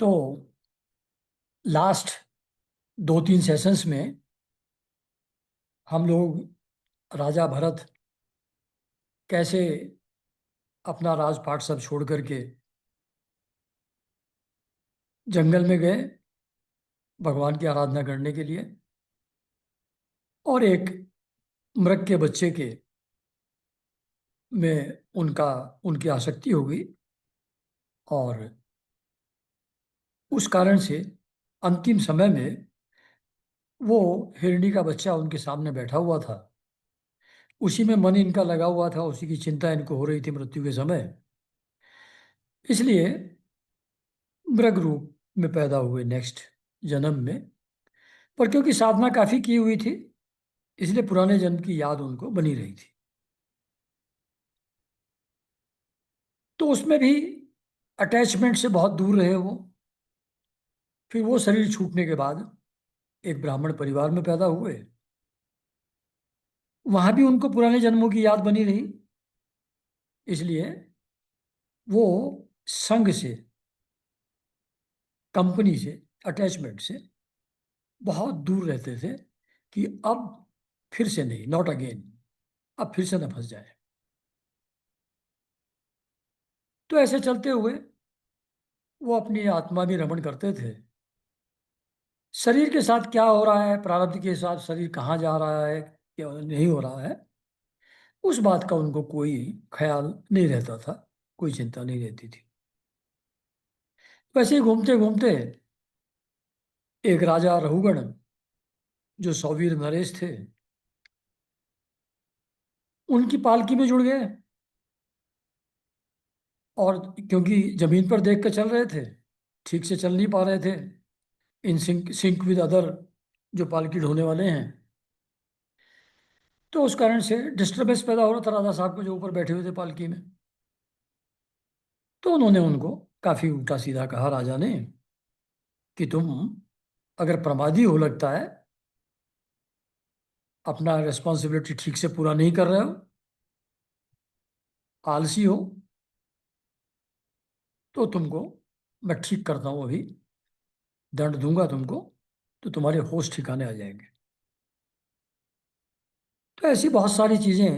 तो last 2-3 sessions में हम लोग राजा भरत कैसे अपना राजपाट सब छोड़ करके जंगल में गए भगवान की आराधना करने के लिए, और एक मृग के बच्चे के में उनकी आसक्ति हो गई, और उस कारण से अंतिम समय में वो हिरणी का बच्चा उनके सामने बैठा हुआ था। उसी में मन इनका लगा हुआ था, उसी की चिंता इनको हो रही थी मृत्यु के समय। इसलिए मृग रूप में पैदा हुए नेक्स्ट जन्म में। पर क्योंकि साधना काफी की हुई थी, इसलिए पुराने जन्म की याद उनको बनी रही थी। तो उसमें भी अटैचमेंट से बहुत दूर रहे वो। फिर वो शरीर छूटने के बाद एक ब्राह्मण परिवार में पैदा हुए। वहां भी उनको पुराने जन्मों की याद बनी रही, इसलिए वो संघ से, कंपनी से, अटैचमेंट से बहुत दूर रहते थे कि अब फिर से नहीं, नॉट अगेन, अब फिर से न फंस जाए। तो ऐसे चलते हुए वो अपनी आत्मा भी रमण करते थे। शरीर के साथ क्या हो रहा है, प्रारब्ध के साथ शरीर कहाँ जा रहा है, क्या नहीं हो रहा है, उस बात का उनको कोई ख्याल नहीं रहता था, कोई चिंता नहीं रहती थी। वैसे ही घूमते घूमते एक राजा रहुगण, जो सौवीर नरेश थे, उनकी पालकी में जुड़ गए। और क्योंकि जमीन पर देख कर चल रहे थे, ठीक से चल नहीं पा रहे थे इन सिंक विद अदर जो पालकी ढोने वाले हैं। तो उस कारण से डिस्टरबेंस पैदा हो रहा था राजा साहब को, जो ऊपर बैठे हुए थे पालकी में। तो उन्होंने उनको काफी उल्टा सीधा कहा, राजा ने, कि तुम अगर प्रमादी हो लगता है, अपना रिस्पॉन्सिबिलिटी ठीक से पूरा नहीं कर रहे हो, आलसी हो, तो तुमको मैं ठीक करता हूं अभी, दंड दूंगा तुमको, तो तुम्हारे होश ठिकाने आ जाएंगे। तो ऐसी बहुत सारी चीजें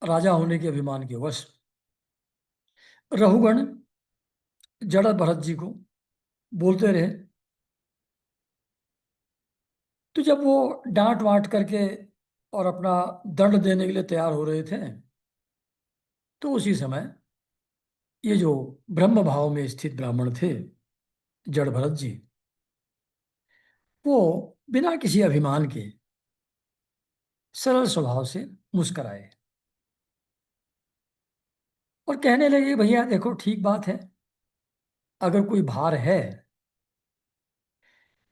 राजा होने के अभिमान के वश रहुगण जड़ भरत जी को बोलते रहे। तो जब वो डांट वांट करके और अपना दंड देने के लिए तैयार हो रहे थे, तो उसी समय ये जो ब्रह्म भाव में स्थित ब्राह्मण थे, जड़ भरत जी, वो बिना किसी अभिमान के सरल स्वभाव से मुस्कराए और कहने लगे, भैया देखो, ठीक बात है, अगर कोई भार है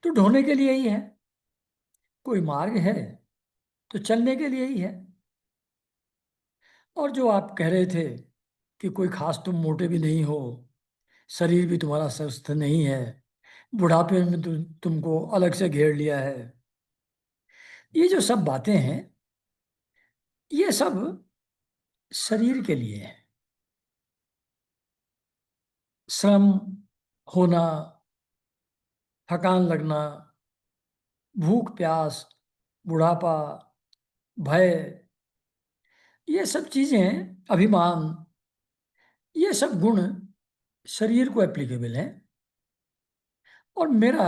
तो ढोने के लिए ही है, कोई मार्ग है तो चलने के लिए ही है। और जो आप कह रहे थे कि कोई खास तुम मोटे भी नहीं हो, शरीर भी तुम्हारा स्वस्थ नहीं है, बुढ़ापे में तुमको अलग से घेर लिया है, ये जो सब बातें हैं, ये सब शरीर के लिए है। श्रम होना, थकान लगना, भूख प्यास, बुढ़ापा, भय, ये सब चीजें, अभिमान, ये सब गुण शरीर को एप्लीकेबल हैं। और मेरा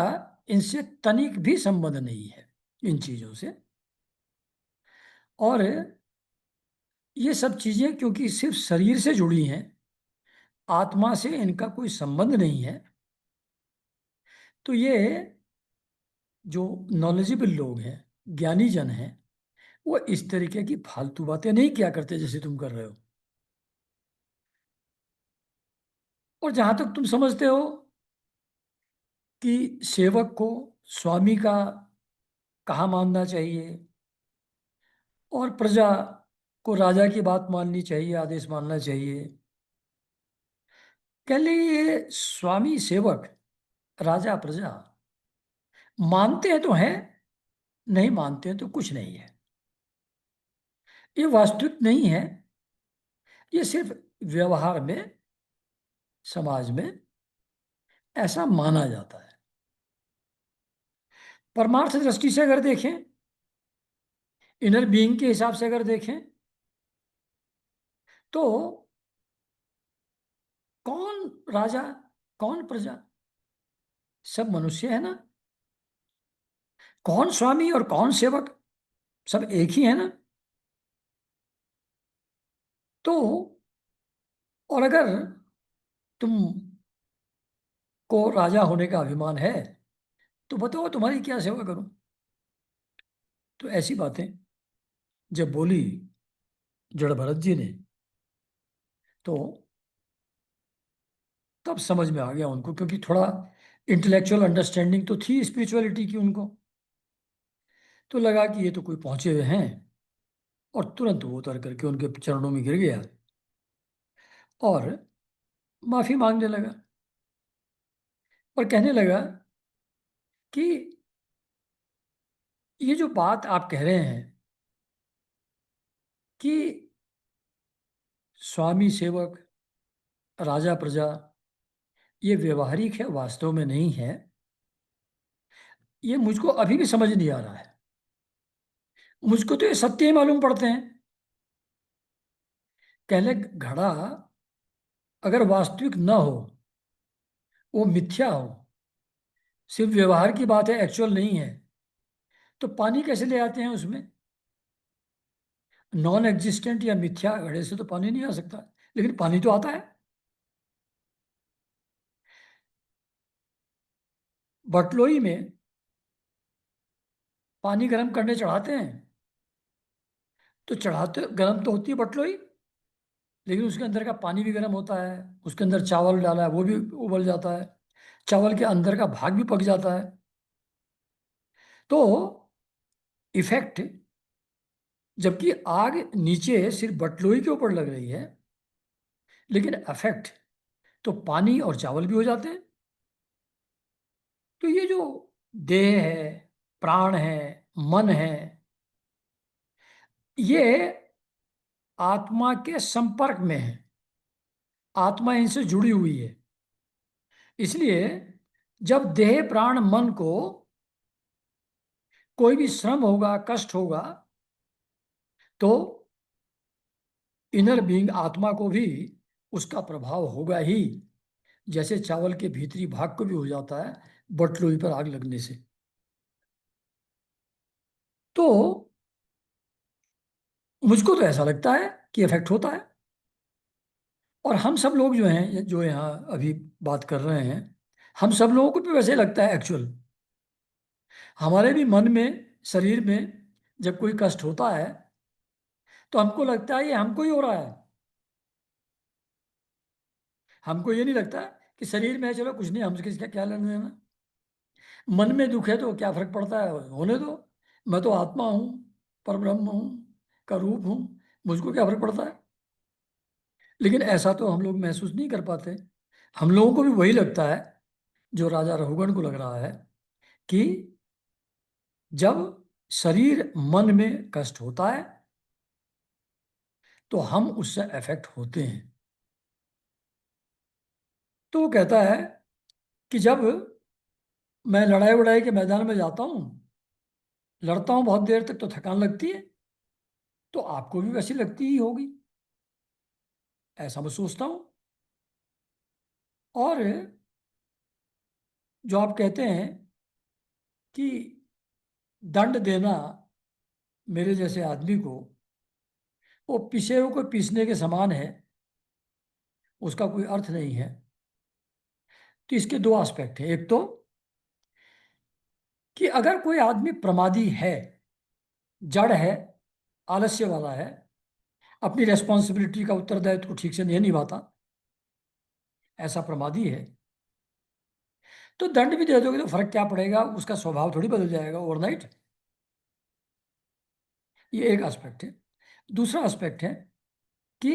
इनसे तनिक भी संबंध नहीं है, इन चीजों से। और ये सब चीजें क्योंकि सिर्फ शरीर से जुड़ी हैं, आत्मा से इनका कोई संबंध नहीं है, तो ये जो नॉलेजेबल लोग हैं, ज्ञानी जन हैं, वो इस तरीके की फालतू बातें नहीं किया करते जैसे तुम कर रहे हो। और जहां तक तुम समझते हो कि सेवक को स्वामी का कहा मानना चाहिए और प्रजा को राजा की बात माननी चाहिए, आदेश मानना चाहिए, कह ले ये स्वामी सेवक, राजा प्रजा मानते हैं तो हैं, नहीं मानते हैं तो कुछ नहीं है। ये वास्तविक नहीं है, ये सिर्फ व्यवहार में, समाज में ऐसा माना जाता है। परमार्थ दृष्टि से अगर देखें, इनर बीइंग के हिसाब से अगर देखें, तो कौन राजा, कौन प्रजा? सब मनुष्य है ना। कौन स्वामी और कौन सेवक? सब एक ही है ना। तो और अगर तुम को राजा होने का अभिमान है, तो बताओ तुम्हारी क्या सेवा करूं? तो ऐसी बातें जब बोली जड़ भरत जी ने, तो तब समझ में आ गया उनको, क्योंकि थोड़ा इंटेलेक्चुअल अंडरस्टैंडिंग तो थी स्पिरिचुअलिटी की उनको। तो लगा कि ये तो कोई पहुंचे हुए हैं, और तुरंत वो उतर करके उनके चरणों में गिर गया और माफी मांगने लगा, और कहने लगा कि ये जो बात आप कह रहे हैं कि स्वामी सेवक, राजा प्रजा, ये व्यवहारिक है, वास्तव में नहीं है। ये मुझको अभी भी समझ नहीं आ रहा है। मुझको तो ये सत्य ही मालूम पड़ते हैं। कहले घड़ा अगर वास्तविक न हो, वो मिथ्या हो, सिर्फ व्यवहार की बात है, एक्चुअल नहीं है, तो पानी कैसे ले आते हैं उसमें? नॉन एग्जिस्टेंट या मिथ्या घड़े से तो पानी नहीं आ सकता, लेकिन पानी तो आता है। बटलोई में पानी गर्म करने चढ़ाते हैं, तो चढ़ाते गर्म तो होती है बटलोई, लेकिन उसके अंदर का पानी भी गर्म होता है। उसके अंदर चावल डाला है, वो भी उबल जाता है। चावल के अंदर का भाग भी पक जाता है। तो इफेक्ट, जबकि आग नीचे सिर्फ बटलोई के ऊपर लग रही है, लेकिन इफेक्ट तो पानी और चावल भी हो जाते हैं। तो ये जो देह है, प्राण है, मन है, ये आत्मा के संपर्क में है। आत्मा इनसे जुड़ी हुई है। इसलिए जब देह प्राण मन को कोई भी श्रम होगा, कष्ट होगा, तो इनर बीइंग आत्मा को भी उसका प्रभाव होगा ही, जैसे चावल के भीतरी भाग को भी हो जाता है बटलोई पर आग लगने से। तो मुझको तो ऐसा लगता है कि इफेक्ट होता है। और हम सब लोग जो हैं, जो यहाँ अभी बात कर रहे हैं, हम सब लोगों को भी वैसे लगता है एक्चुअल। हमारे भी मन में, शरीर में जब कोई कष्ट होता है, तो हमको लगता है ये हमको ही हो रहा है। हमको ये नहीं लगता कि शरीर में है, चलो कुछ नहीं, हमसे किसका क्या लेना देना। मन में दुख है तो क्या फर्क पड़ता है, होने दो। मैं तो आत्मा हूँ, परब्रह्म हूँ, का रूप हूँ, मुझको क्या फर्क पड़ता है। लेकिन ऐसा तो हम लोग महसूस नहीं कर पाते। हम लोगों को भी वही लगता है जो राजा रघुगण को लग रहा है, कि जब शरीर मन में कष्ट होता है, तो हम उससे अफेक्ट होते हैं। तो वो कहता है कि जब मैं लड़ाई वड़ाई के मैदान में जाता हूँ, लड़ता हूँ बहुत देर तक, तो थकान लगती है, तो आपको भी वैसी लगती ही होगी, ऐसा मैं सोचता हूँ। और जो आप कहते हैं कि दंड देना मेरे जैसे आदमी को, वो पिसे हुए को पीसने के समान है, उसका कोई अर्थ नहीं है। तो इसके दो एस्पेक्ट हैं। एक तो कि अगर कोई आदमी प्रमादी है, जड़ है, आलस्य वाला है, अपनी रेस्पॉन्सिबिलिटी का उत्तरदायित्व को ठीक से नहीं निभाता, ऐसा प्रमादी है, तो दंड भी दे दोगे तो फर्क क्या पड़ेगा, उसका स्वभाव थोड़ी बदल जाएगा ओवरनाइट। ये एक एस्पेक्ट है। दूसरा एस्पेक्ट है कि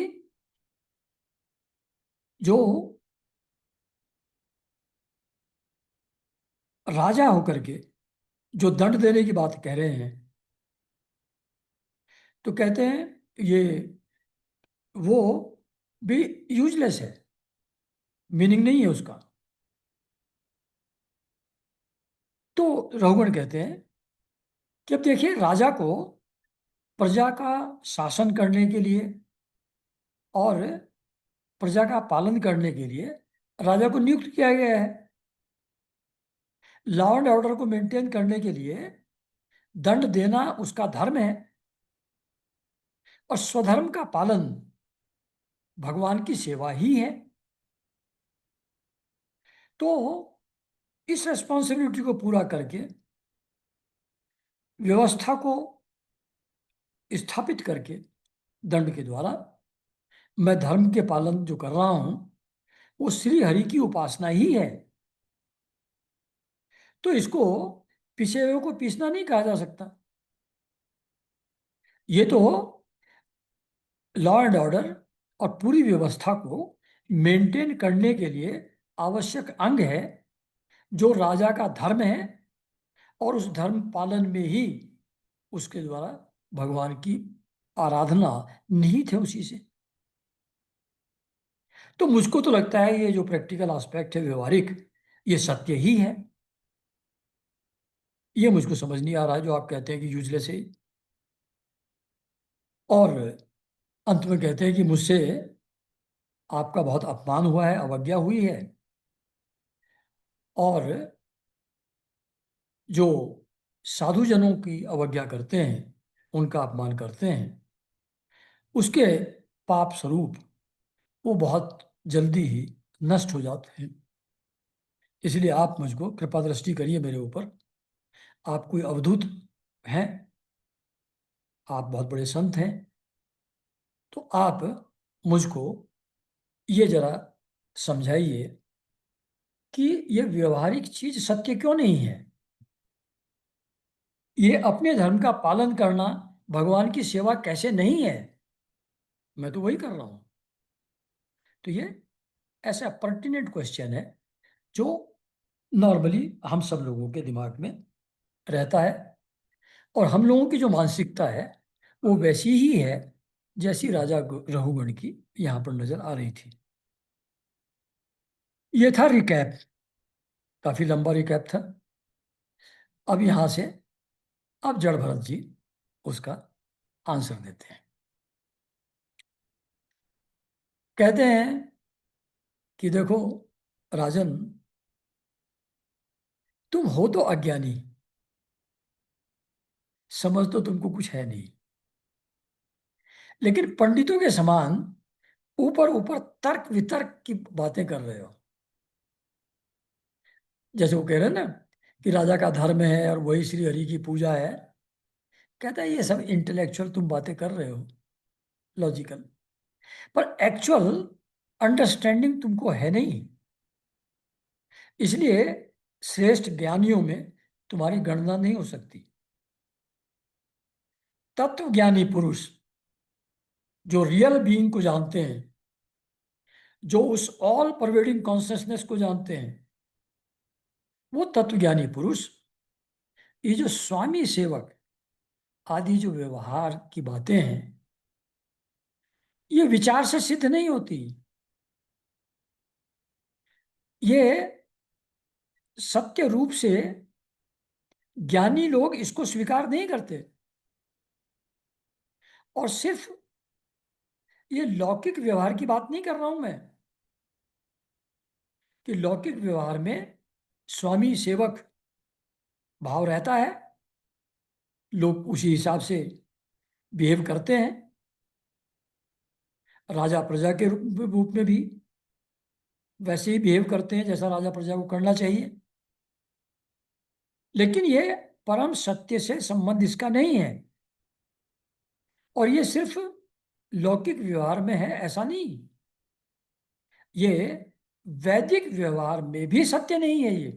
जो राजा होकर के जो दंड देने की बात कह रहे हैं, तो कहते हैं ये, वो भी यूजलेस है, मीनिंग नहीं है उसका। रघुगण कहते हैं कि अब देखिए, राजा को प्रजा का शासन करने के लिए और प्रजा का पालन करने के लिए राजा को नियुक्त किया गया है। लॉ एंड ऑर्डर को मेंटेन करने के लिए दंड देना उसका धर्म है, और स्वधर्म का पालन भगवान की सेवा ही है। तो इस रेस्पॉन्सिबिलिटी को पूरा करके व्यवस्था को स्थापित करके दंड के द्वारा मैं धर्म के पालन जो कर रहा हूं वो श्री हरि की उपासना ही है। तो इसको पिसे हुए को पीसना नहीं कहा जा सकता। ये तो लॉ एंड ऑर्डर और पूरी व्यवस्था को मेंटेन करने के लिए आवश्यक अंग है, जो राजा का धर्म है, और उस धर्म पालन में ही उसके द्वारा भगवान की आराधना निहित है उसी से। तो मुझको तो लगता है ये जो प्रैक्टिकल एस्पेक्ट है, व्यवहारिक, ये सत्य ही है। ये मुझको समझ नहीं आ रहा है जो आप कहते हैं कि यूजलेस है। और अंत में कहते हैं कि मुझसे आपका बहुत अपमान हुआ है, अवज्ञा हुई है, और जो साधुजनों की अवज्ञा करते हैं, उनका अपमान करते हैं, उसके पाप स्वरूप वो बहुत जल्दी ही नष्ट हो जाते हैं। इसलिए आप मुझको कृपा दृष्टि करिए मेरे ऊपर। आप कोई अवधूत हैं, आप बहुत बड़े संत हैं, तो आप मुझको ये जरा समझाइए कि ये व्यवहारिक चीज सत्य क्यों नहीं है। ये अपने धर्म का पालन करना भगवान की सेवा कैसे नहीं है। मैं तो वही कर रहा हूं। तो ये ऐसा पर्टिनेंट क्वेश्चन है जो नॉर्मली हम सब लोगों के दिमाग में रहता है, और हम लोगों की जो मानसिकता है वो वैसी ही है जैसी राजा रघुगण की यहाँ पर नजर आ रही थी। ये था रिकैप, काफी लंबा रिकैप था। अब यहाँ से अब जड़ भरत जी उसका आंसर देते हैं। कहते हैं कि देखो राजन, तुम हो तो अज्ञानी, समझ तो तुमको कुछ है नहीं, लेकिन पंडितों के समान ऊपर ऊपर तर्क वितर्क की बातें कर रहे हो। जैसे वो कह रहे हैं ना कि राजा का धर्म है और वही श्री हरि की पूजा है। कहता है ये सब इंटेलेक्चुअल तुम बातें कर रहे हो, लॉजिकल, पर एक्चुअल अंडरस्टैंडिंग तुमको है नहीं। इसलिए श्रेष्ठ ज्ञानियों में तुम्हारी गणना नहीं हो सकती। तत्व ज्ञानी पुरुष जो रियल बीइंग को जानते हैं, जो उस ऑल परवेडिंग कॉन्शियसनेस को जानते हैं, वो तत्वज्ञानी पुरुष ये जो स्वामी सेवक आदि जो व्यवहार की बातें हैं, ये विचार से सिद्ध नहीं होती। ये सत्य रूप से ज्ञानी लोग इसको स्वीकार नहीं करते। और सिर्फ ये लौकिक व्यवहार की बात नहीं कर रहा हूं मैं, कि लौकिक व्यवहार में स्वामी सेवक भाव रहता है, लोग उसी हिसाब से बिहेव करते हैं। राजा प्रजा के रूप में भी वैसे ही बिहेव करते हैं जैसा राजा प्रजा को करना चाहिए। लेकिन ये परम सत्य से संबंध इसका नहीं है, और ये सिर्फ लौकिक व्यवहार में है ऐसा नहीं। ये वैदिक व्यवहार में भी सत्य नहीं है ये,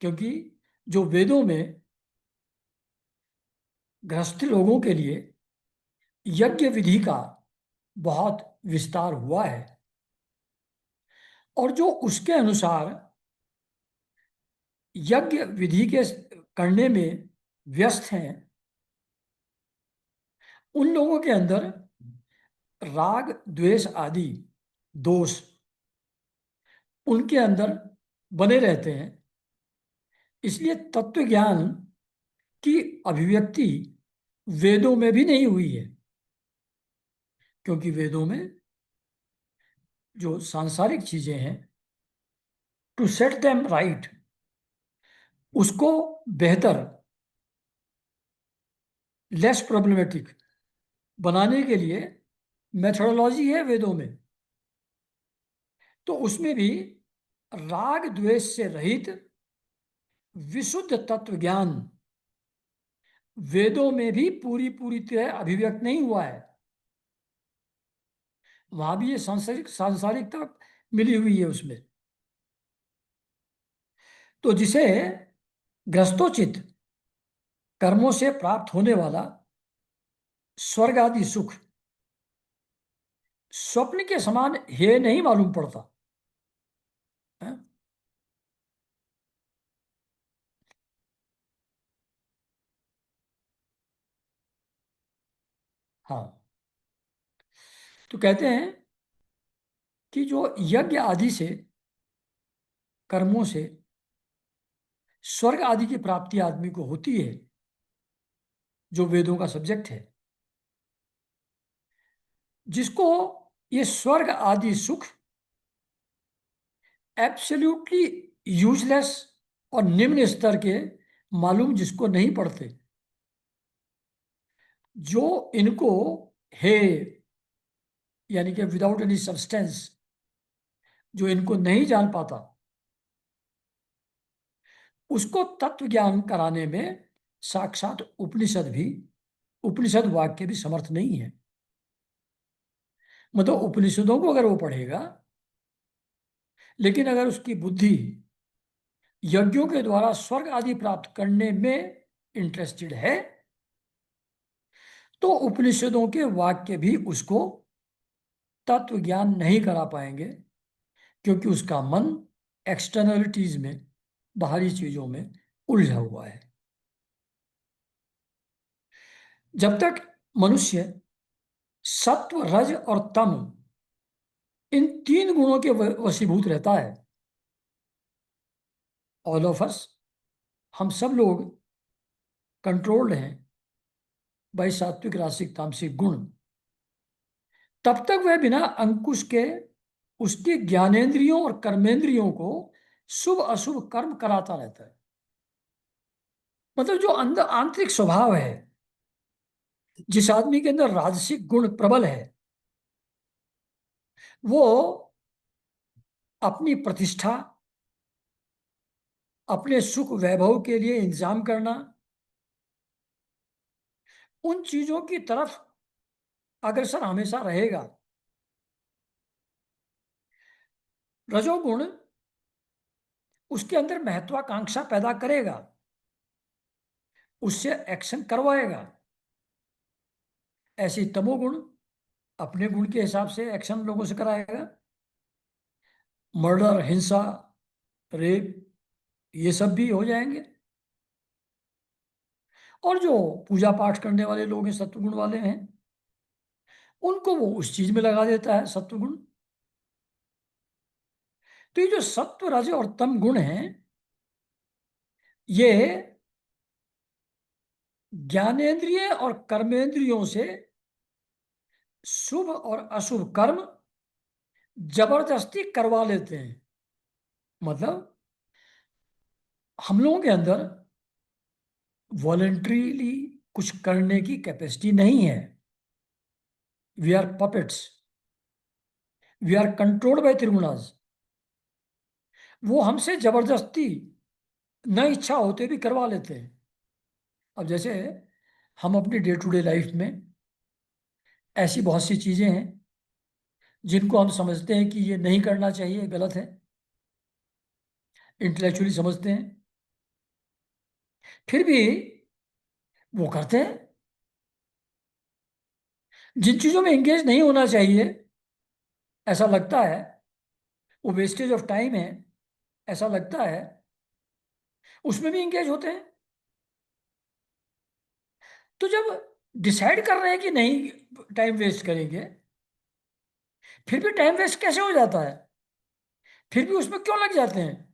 क्योंकि जो वेदों में गृहस्थ लोगों के लिए यज्ञ विधि का बहुत विस्तार हुआ है, और जो उसके अनुसार यज्ञ विधि के करने में व्यस्त हैं, उन लोगों के अंदर राग द्वेष आदि दोष उनके अंदर बने रहते हैं। इसलिए तत्व ज्ञान की अभिव्यक्ति वेदों में भी नहीं हुई है, क्योंकि वेदों में जो सांसारिक चीजें हैं, टू सेट देम राइट, उसको बेहतर, लेस प्रॉब्लमेटिक बनाने के लिए मेथोडोलॉजी है वेदों में। तो उसमें भी राग द्वेष से रहित विशुद्ध तत्व ज्ञान वेदों में भी पूरी पूरी तरह अभिव्यक्त नहीं हुआ है। वहां भी ये सांसारिक सांसारिकता मिली हुई है उसमें। तो जिसे ग्रस्तोचित कर्मों से प्राप्त होने वाला स्वर्ग आदि सुख स्वप्न के समान हे नहीं मालूम पड़ता है? हाँ, तो कहते हैं कि जो यज्ञ आदि से, कर्मों से स्वर्ग आदि की प्राप्ति आदमी को होती है, जो वेदों का सब्जेक्ट है, जिसको ये स्वर्ग आदि सुख एब्सोल्युटली यूजलेस और निम्न स्तर के मालूम जिसको नहीं पड़ते, जो इनको है, यानी कि विदाउट एनी सब्सटेंस, जो इनको नहीं जान पाता, उसको तत्व ज्ञान कराने में साक्षात उपनिषद वाक्य भी समर्थ नहीं है। मतलब उपनिषदों को अगर वो पढ़ेगा, लेकिन अगर उसकी बुद्धि यज्ञों के द्वारा स्वर्ग आदि प्राप्त करने में इंटरेस्टेड है, तो उपनिषदों के वाक्य भी उसको तत्व ज्ञान नहीं करा पाएंगे, क्योंकि उसका मन एक्सटर्नलिटीज में, बाहरी चीजों में उलझा हुआ है। जब तक मनुष्य सत्व रज और तम इन तीन गुणों के वशीभूत रहता है, ऑल ऑफ अस, हम सब लोग कंट्रोल्ड हैं बाई सात्विक रासिक तामसिक गुण, तब तक वह बिना अंकुश के उसके ज्ञानेंद्रियों और कर्मेंद्रियों को शुभ अशुभ कर्म कराता रहता है। मतलब जो अंदर आंतरिक स्वभाव है, जिस आदमी के अंदर राजसिक गुण प्रबल है, वो अपनी प्रतिष्ठा, अपने सुख वैभव के लिए इंतजाम करना, उन चीजों की तरफ अग्रसर हमेशा रहेगा। रजोगुण उसके अंदर महत्वाकांक्षा पैदा करेगा, उससे एक्शन करवाएगा। ऐसी तमोगुण अपने गुण के हिसाब से एक्शन लोगों से कराएगा, मर्डर, हिंसा, रेप, ये सब भी हो जाएंगे। और जो पूजा पाठ करने वाले लोग हैं, सत्वगुण वाले हैं, उनको वो उस चीज में लगा देता है, सत्वगुण। तो ये जो सत्व रज और तम गुण हैं, ये ज्ञानेंद्रिय और कर्मेंद्रियों से शुभ और अशुभ कर्म जबरदस्ती करवा लेते हैं। मतलब हम लोगों के अंदर वॉलेंट्रीली कुछ करने की कैपेसिटी नहीं है। We are puppets, we are controlled by त्रिगुणास। वो हमसे जबरदस्ती न इच्छा होते भी करवा लेते हैं। अब जैसे हम अपनी डे टू डे लाइफ में ऐसी बहुत सी चीजें हैं जिनको हम समझते हैं कि ये नहीं करना चाहिए, गलत है, इंटेलेक्चुअली समझते हैं, फिर भी वो करते हैं। जिन चीजों में एंगेज नहीं होना चाहिए, ऐसा लगता है वो वेस्टेज ऑफ टाइम है, ऐसा लगता है, उसमें भी एंगेज होते हैं। तो जब डिसाइड कर रहे हैं कि नहीं टाइम वेस्ट करेंगे, फिर भी टाइम वेस्ट कैसे हो जाता है, फिर भी उसमें क्यों लग जाते हैं?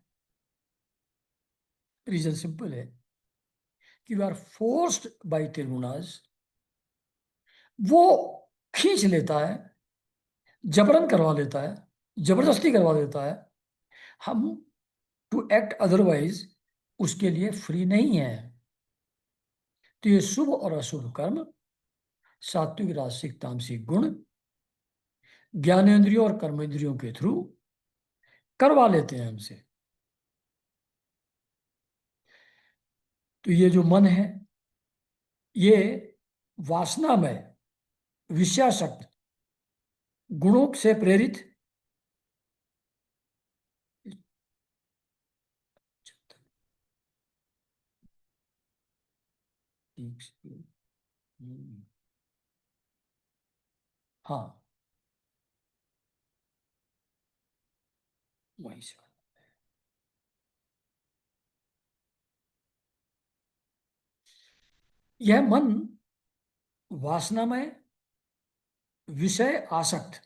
रीजन सिंपल है कि यू आर फोर्स्ड बाय त्रिगुणास, वो खींच लेता है, जबरन करवा लेता है, जबरदस्ती करवा देता है। हम टू एक्ट अदरवाइज उसके लिए फ्री नहीं है। तो ये शुभ और अशुभ कर्म, सात्विक राजसिक तामसिक गुण ज्ञानेंद्रियों और कर्मेंद्रियों के थ्रू करवा लेते हैं हमसे। तो ये जो मन है, ये वासनामय, विषयासक्त, गुणों से प्रेरित, हाँ वहीं से। यह मन वासनामय, विषय आसक्त,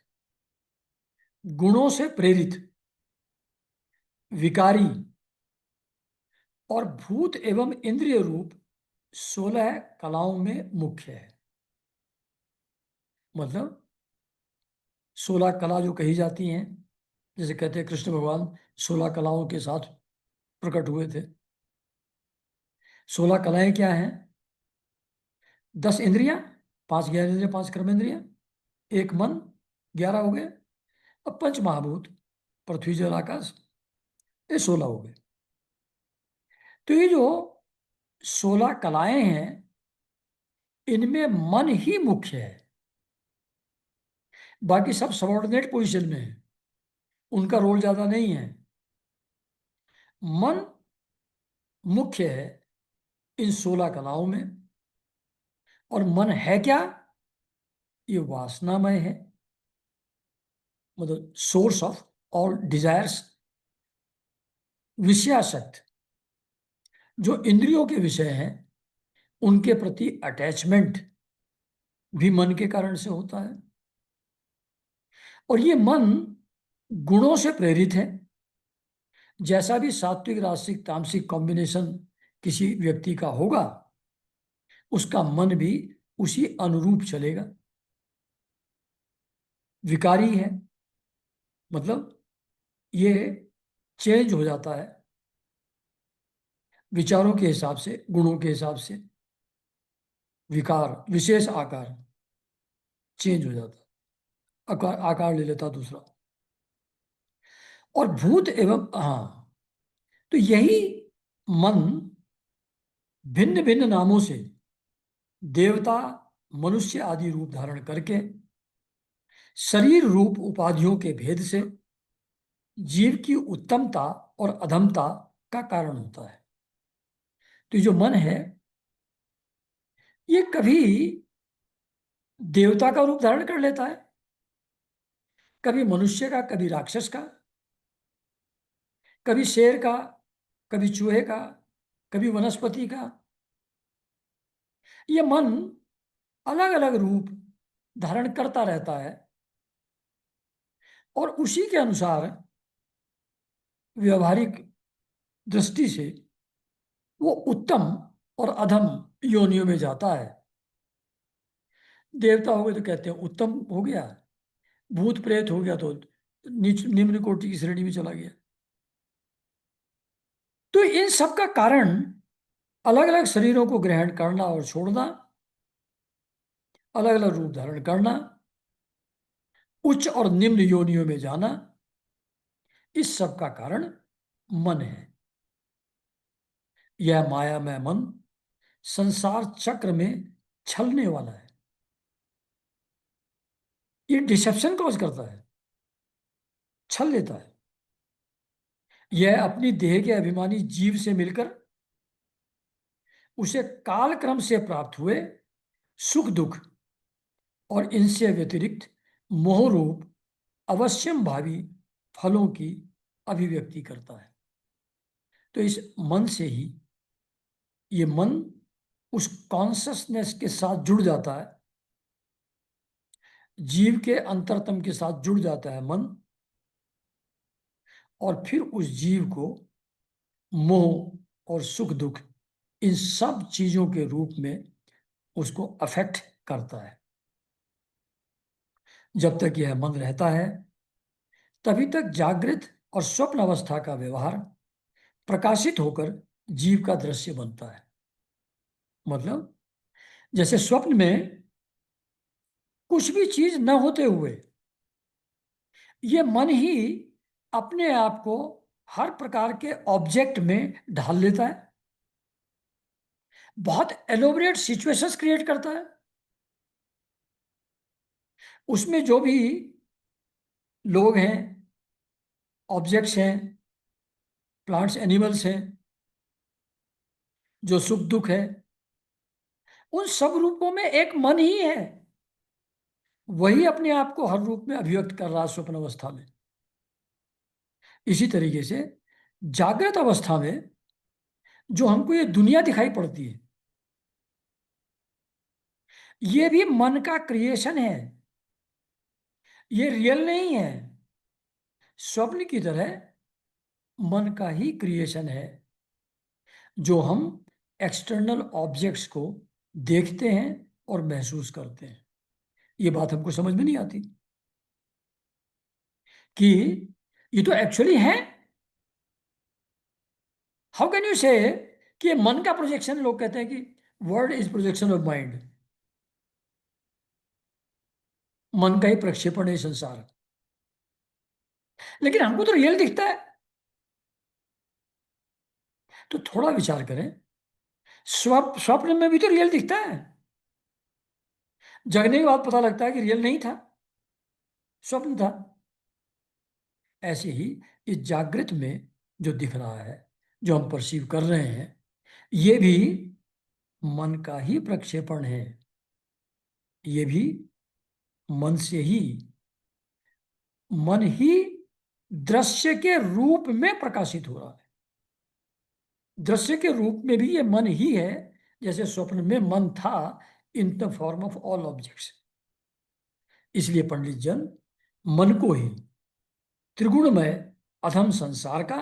गुणों से प्रेरित, विकारी और भूत एवं इंद्रिय रूप 16 कलाओं में मुख्य है। मतलब 16 कला जो कही जाती हैं, जैसे कहते हैं कृष्ण भगवान 16 कलाओं के साथ प्रकट हुए थे। 16 कलाएं क्या हैं? 10 इंद्रियां, 5 ज्ञानेंद्रियां, 5 कर्मेंद्रियां, एक मन, 11 हो गए। अब पंच महाभूत, पृथ्वी जल आकाश, ये 16 हो गए। तो ये जो 16 कलाएं हैं, इनमें मन ही मुख्य है, बाकी सब सबॉर्डिनेट पोजीशन में है, उनका रोल ज्यादा नहीं है। मन मुख्य है इन 16 कलाओं में। और मन है क्या? ये वासनामय है, मतलब सोर्स ऑफ ऑल डिजायर्स, विषयासक्त, जो इंद्रियों के विषय हैं उनके प्रति अटैचमेंट भी मन के कारण से होता है। और ये मन गुणों से प्रेरित है। जैसा भी सात्विक राजसिक तामसिक कॉम्बिनेशन किसी व्यक्ति का होगा, उसका मन भी उसी अनुरूप चलेगा। विकारी है, मतलब ये चेंज हो जाता है विचारों के हिसाब से, गुणों के हिसाब से। विकार, विशेष आकार, चेंज हो जाता है, आकार आकार ले लेता दूसरा। और भूत एवं, हाँ, तो यही मन भिन्न भिन्न नामों से देवता, मनुष्य आदि रूप धारण करके शरीर रूप उपाधियों के भेद से जीव की उत्तमता और अधमता का कारण होता है। तो ये जो मन है, ये कभी देवता का रूप धारण कर लेता है, कभी मनुष्य का, कभी राक्षस का, कभी शेर का, कभी चूहे का, कभी वनस्पति का। ये मन अलग अलग रूप धारण करता रहता है और उसी के अनुसार व्यवहारिक दृष्टि से वो उत्तम और अधम योनियों में जाता है। देवता हो गए तो कहते हैं उत्तम हो गया, भूत प्रेत हो गया तो नीच निम्न कोटि की श्रेणी में चला गया। तो इन सब का कारण अलग अलग शरीरों को ग्रहण करना और छोड़ना, अलग अलग रूप धारण करना, उच्च और निम्न योनियों में जाना, इस सब का कारण मन है। यह मायामय मन संसार चक्र में छलने वाला है। ये डिसेप्शन कॉज करता है, छल लेता है। यह अपनी देह के अभिमानी जीव से मिलकर उसे कालक्रम से प्राप्त हुए सुख दुख और इनसे व्यतिरिक्त मोह रूप अवश्यम भावी फलों की अभिव्यक्ति करता है। तो इस मन से ही ये मन उस कॉन्शसनेस के साथ जुड़ जाता है, जीव के अंतरतम के साथ जुड़ जाता है मन, और फिर उस जीव को मोह और सुख दुख, इन सब चीजों के रूप में उसको अफेक्ट करता है। जब तक यह मन रहता है तभी तक जागृत और स्वप्न अवस्था का व्यवहार प्रकाशित होकर जीव का दृश्य बनता है। मतलब जैसे स्वप्न में कुछ भी चीज न होते हुए ये मन ही अपने आप को हर प्रकार के ऑब्जेक्ट में ढाल लेता है, बहुत एलोबरेट सिचुएशंस क्रिएट करता है। उसमें जो भी लोग हैं, ऑब्जेक्ट्स हैं, प्लांट्स एनिमल्स हैं, जो सुख दुख है, उन सब रूपों में एक मन ही है। वही अपने आप को हर रूप में अभिव्यक्त कर रहा है स्वप्न अवस्था में। इसी तरीके से जागृत अवस्था में जो हमको ये दुनिया दिखाई पड़ती है, ये भी मन का क्रिएशन है, ये रियल नहीं है। स्वप्न की तरह मन का ही क्रिएशन है, जो हम एक्सटर्नल ऑब्जेक्ट्स को देखते हैं और महसूस करते हैं। ये बात हमको समझ में नहीं आती कि ये तो एक्चुअली है। हाउ कैन यू से कि ये मन का प्रोजेक्शन? लोग कहते हैं कि word is projection of mind, मन का ही प्रक्षेपण है संसार। लेकिन हमको तो रियल दिखता है। तो थोड़ा विचार करें, स्वप्न में भी तो रियल दिखता है। जगने के बाद पता लगता है कि रियल नहीं था, स्वप्न था। ऐसे ही इस जागृत में जो दिख रहा है, जो हम परसीव कर रहे हैं, ये भी मन का ही प्रक्षेपण है। ये भी मन से ही, मन ही दृश्य के रूप में प्रकाशित हो रहा है। दृश्य के रूप में भी ये मन ही है, जैसे स्वप्न में मन था in the form of all objects. इसलिए पंडित जन मन को ही त्रिगुणमय अधम संसार का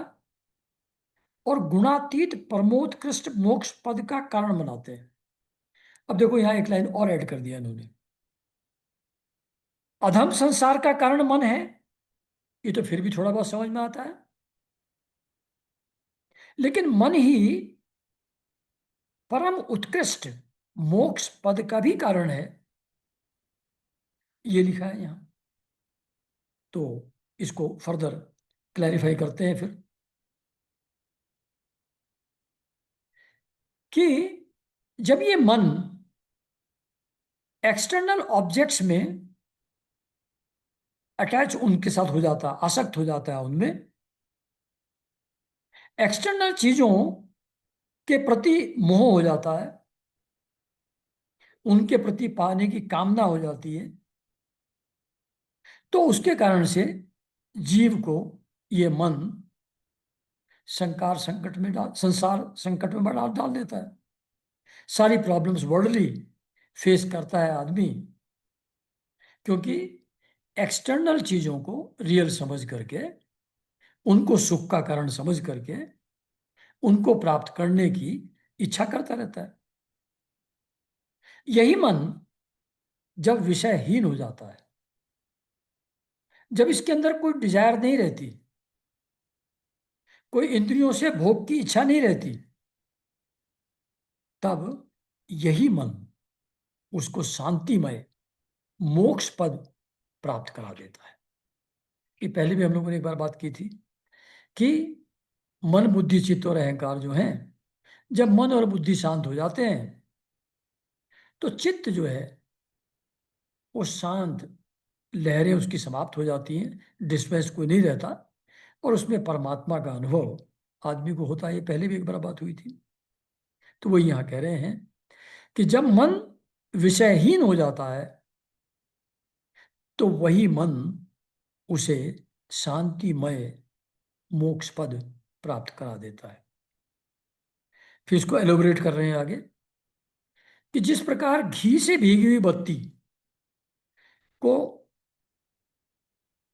और गुणातीत परमोत्कृष्ट मोक्ष पद का कारण बनाते हैं। अब देखो यहां एक लाइन और ऐड कर दिया इन्होंने। अधम संसार का कारण मन है, ये तो फिर भी थोड़ा बहुत समझ में आता है। लेकिन मन ही परम उत्कृष्ट मोक्ष पद का भी कारण है, ये लिखा है यहां। तो इसको फर्दर क्लैरिफाई करते हैं फिर कि जब ये मन एक्सटर्नल ऑब्जेक्ट्स में अटैच उनके साथ हो जाता, आसक्त हो जाता है उनमें, एक्सटर्नल चीजों के प्रति मोह हो जाता है, उनके प्रति पाने की कामना हो जाती है, तो उसके कारण से जीव को ये मन संसार संकट में डाल डाल देता है। सारी प्रॉब्लम्स वर्ल्डली फेस करता है आदमी, क्योंकि एक्सटर्नल चीजों को रियल समझ करके, उनको सुख का कारण समझ करके, उनको प्राप्त करने की इच्छा करता रहता है। यही मन जब विषयहीन हो जाता है, जब इसके अंदर कोई डिजायर नहीं रहती, कोई इंद्रियों से भोग की इच्छा नहीं रहती, तब यही मन उसको शांतिमय मोक्ष पद प्राप्त करा देता है। कि पहले भी हम लोगों ने एक बार बात की थी कि मन बुद्धि चित्त और अहंकार जो हैं, जब मन और बुद्धि शांत हो जाते हैं तो चित्त जो है वो शांत, लहरें उसकी समाप्त हो जाती हैं, डिस्ट्रेस कोई नहीं रहता, और उसमें परमात्मा का अनुभव आदमी को होता है। ये पहले भी एक बार बात हुई थी। तो वो यहाँ कह रहे हैं कि जब मन विषयहीन हो जाता है तो वही मन उसे शांतिमय मोक्ष पद प्राप्त करा देता है। फिर इसको एलोबरेट कर रहे हैं आगे कि जिस प्रकार घी से भीगी हुई बत्ती को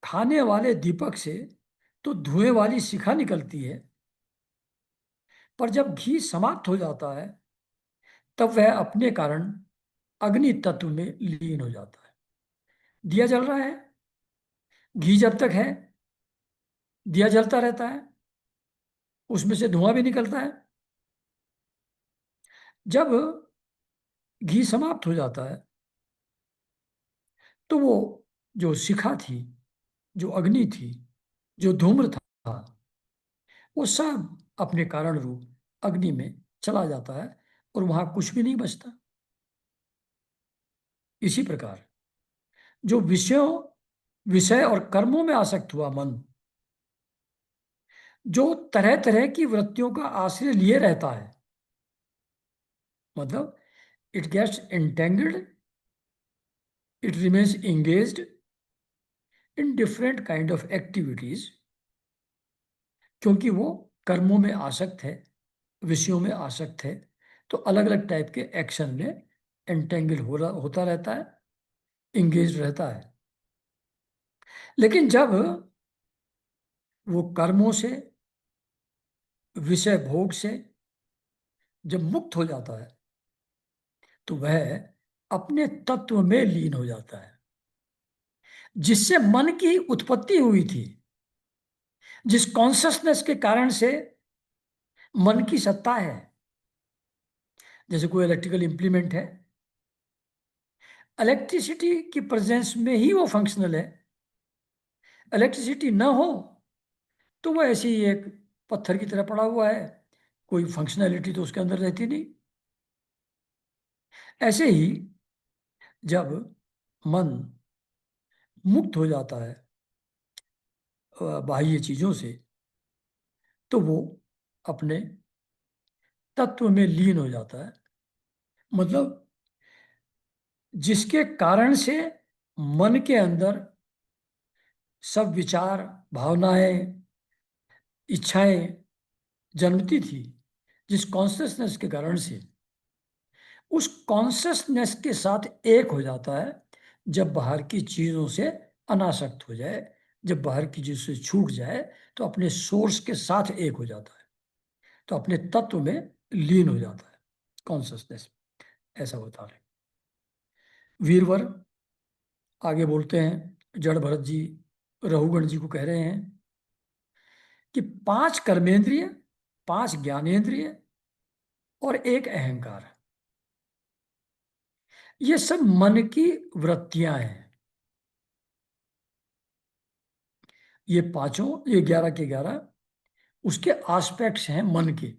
खाने वाले दीपक से तो धुएं वाली शिखा निकलती है, पर जब घी समाप्त हो जाता है तब वह अपने कारण अग्नि तत्व में लीन हो जाता है। दिया जल रहा है, घी जब तक है दिया जलता रहता है, उसमें से धुआं भी निकलता है। जब घी समाप्त हो जाता है तो वो जो शिखा थी, जो अग्नि थी, जो धूम्र था, वो सब अपने कारण रूप अग्नि में चला जाता है और वहां कुछ भी नहीं बचता। इसी प्रकार जो विषय और कर्मों में आसक्त हुआ मन, जो तरह तरह की वृत्तियों का आश्रय लिए रहता है, मतलब it gets entangled, it remains engaged in different kind of activities, क्योंकि वो कर्मों में आसक्त है, विषयों में आसक्त है, तो अलग अलग टाइप के एक्शन में एंटेंगल होता रहता है, इंगेज रहता है। लेकिन जब वो कर्मों से, विषय भोग से जब मुक्त हो जाता है तो वह अपने तत्व में लीन हो जाता है, जिससे मन की उत्पत्ति हुई थी, जिस कॉन्शसनेस के कारण से मन की सत्ता है। जैसे कोई इलेक्ट्रिकल इंप्लीमेंट है, इलेक्ट्रिसिटी की प्रेजेंस में ही वो फंक्शनल है। इलेक्ट्रिसिटी ना हो तो वो ऐसे ही एक पत्थर की तरह पड़ा हुआ है, कोई फंक्शनैलिटी तो उसके अंदर रहती नहीं। ऐसे ही जब मन मुक्त हो जाता है बाह्य चीजों से, तो वो अपने तत्व में लीन हो जाता है। मतलब जिसके कारण से मन के अंदर सब विचार, भावनाएं, इच्छाएं जन्मती थी, जिस कॉन्शियसनेस के कारण से, उस कॉन्शियसनेस के साथ एक हो जाता है जब बाहर की चीजों से अनासक्त हो जाए, जब बाहर की चीज से छूट जाए तो अपने सोर्स के साथ एक हो जाता है, तो अपने तत्व में लीन हो जाता है कॉन्शियसनेस। ऐसा होता है। वीरवर आगे बोलते हैं, जड़ भरत जी रघुगण जी को कह रहे हैं कि 5 कर्मेंद्रिय, 5 ज्ञानेंद्रिय और एक अहंकार, ये सब मन की वृत्तियां हैं। ये पांचों, ये 11 के 11 उसके एस्पेक्ट्स हैं मन के,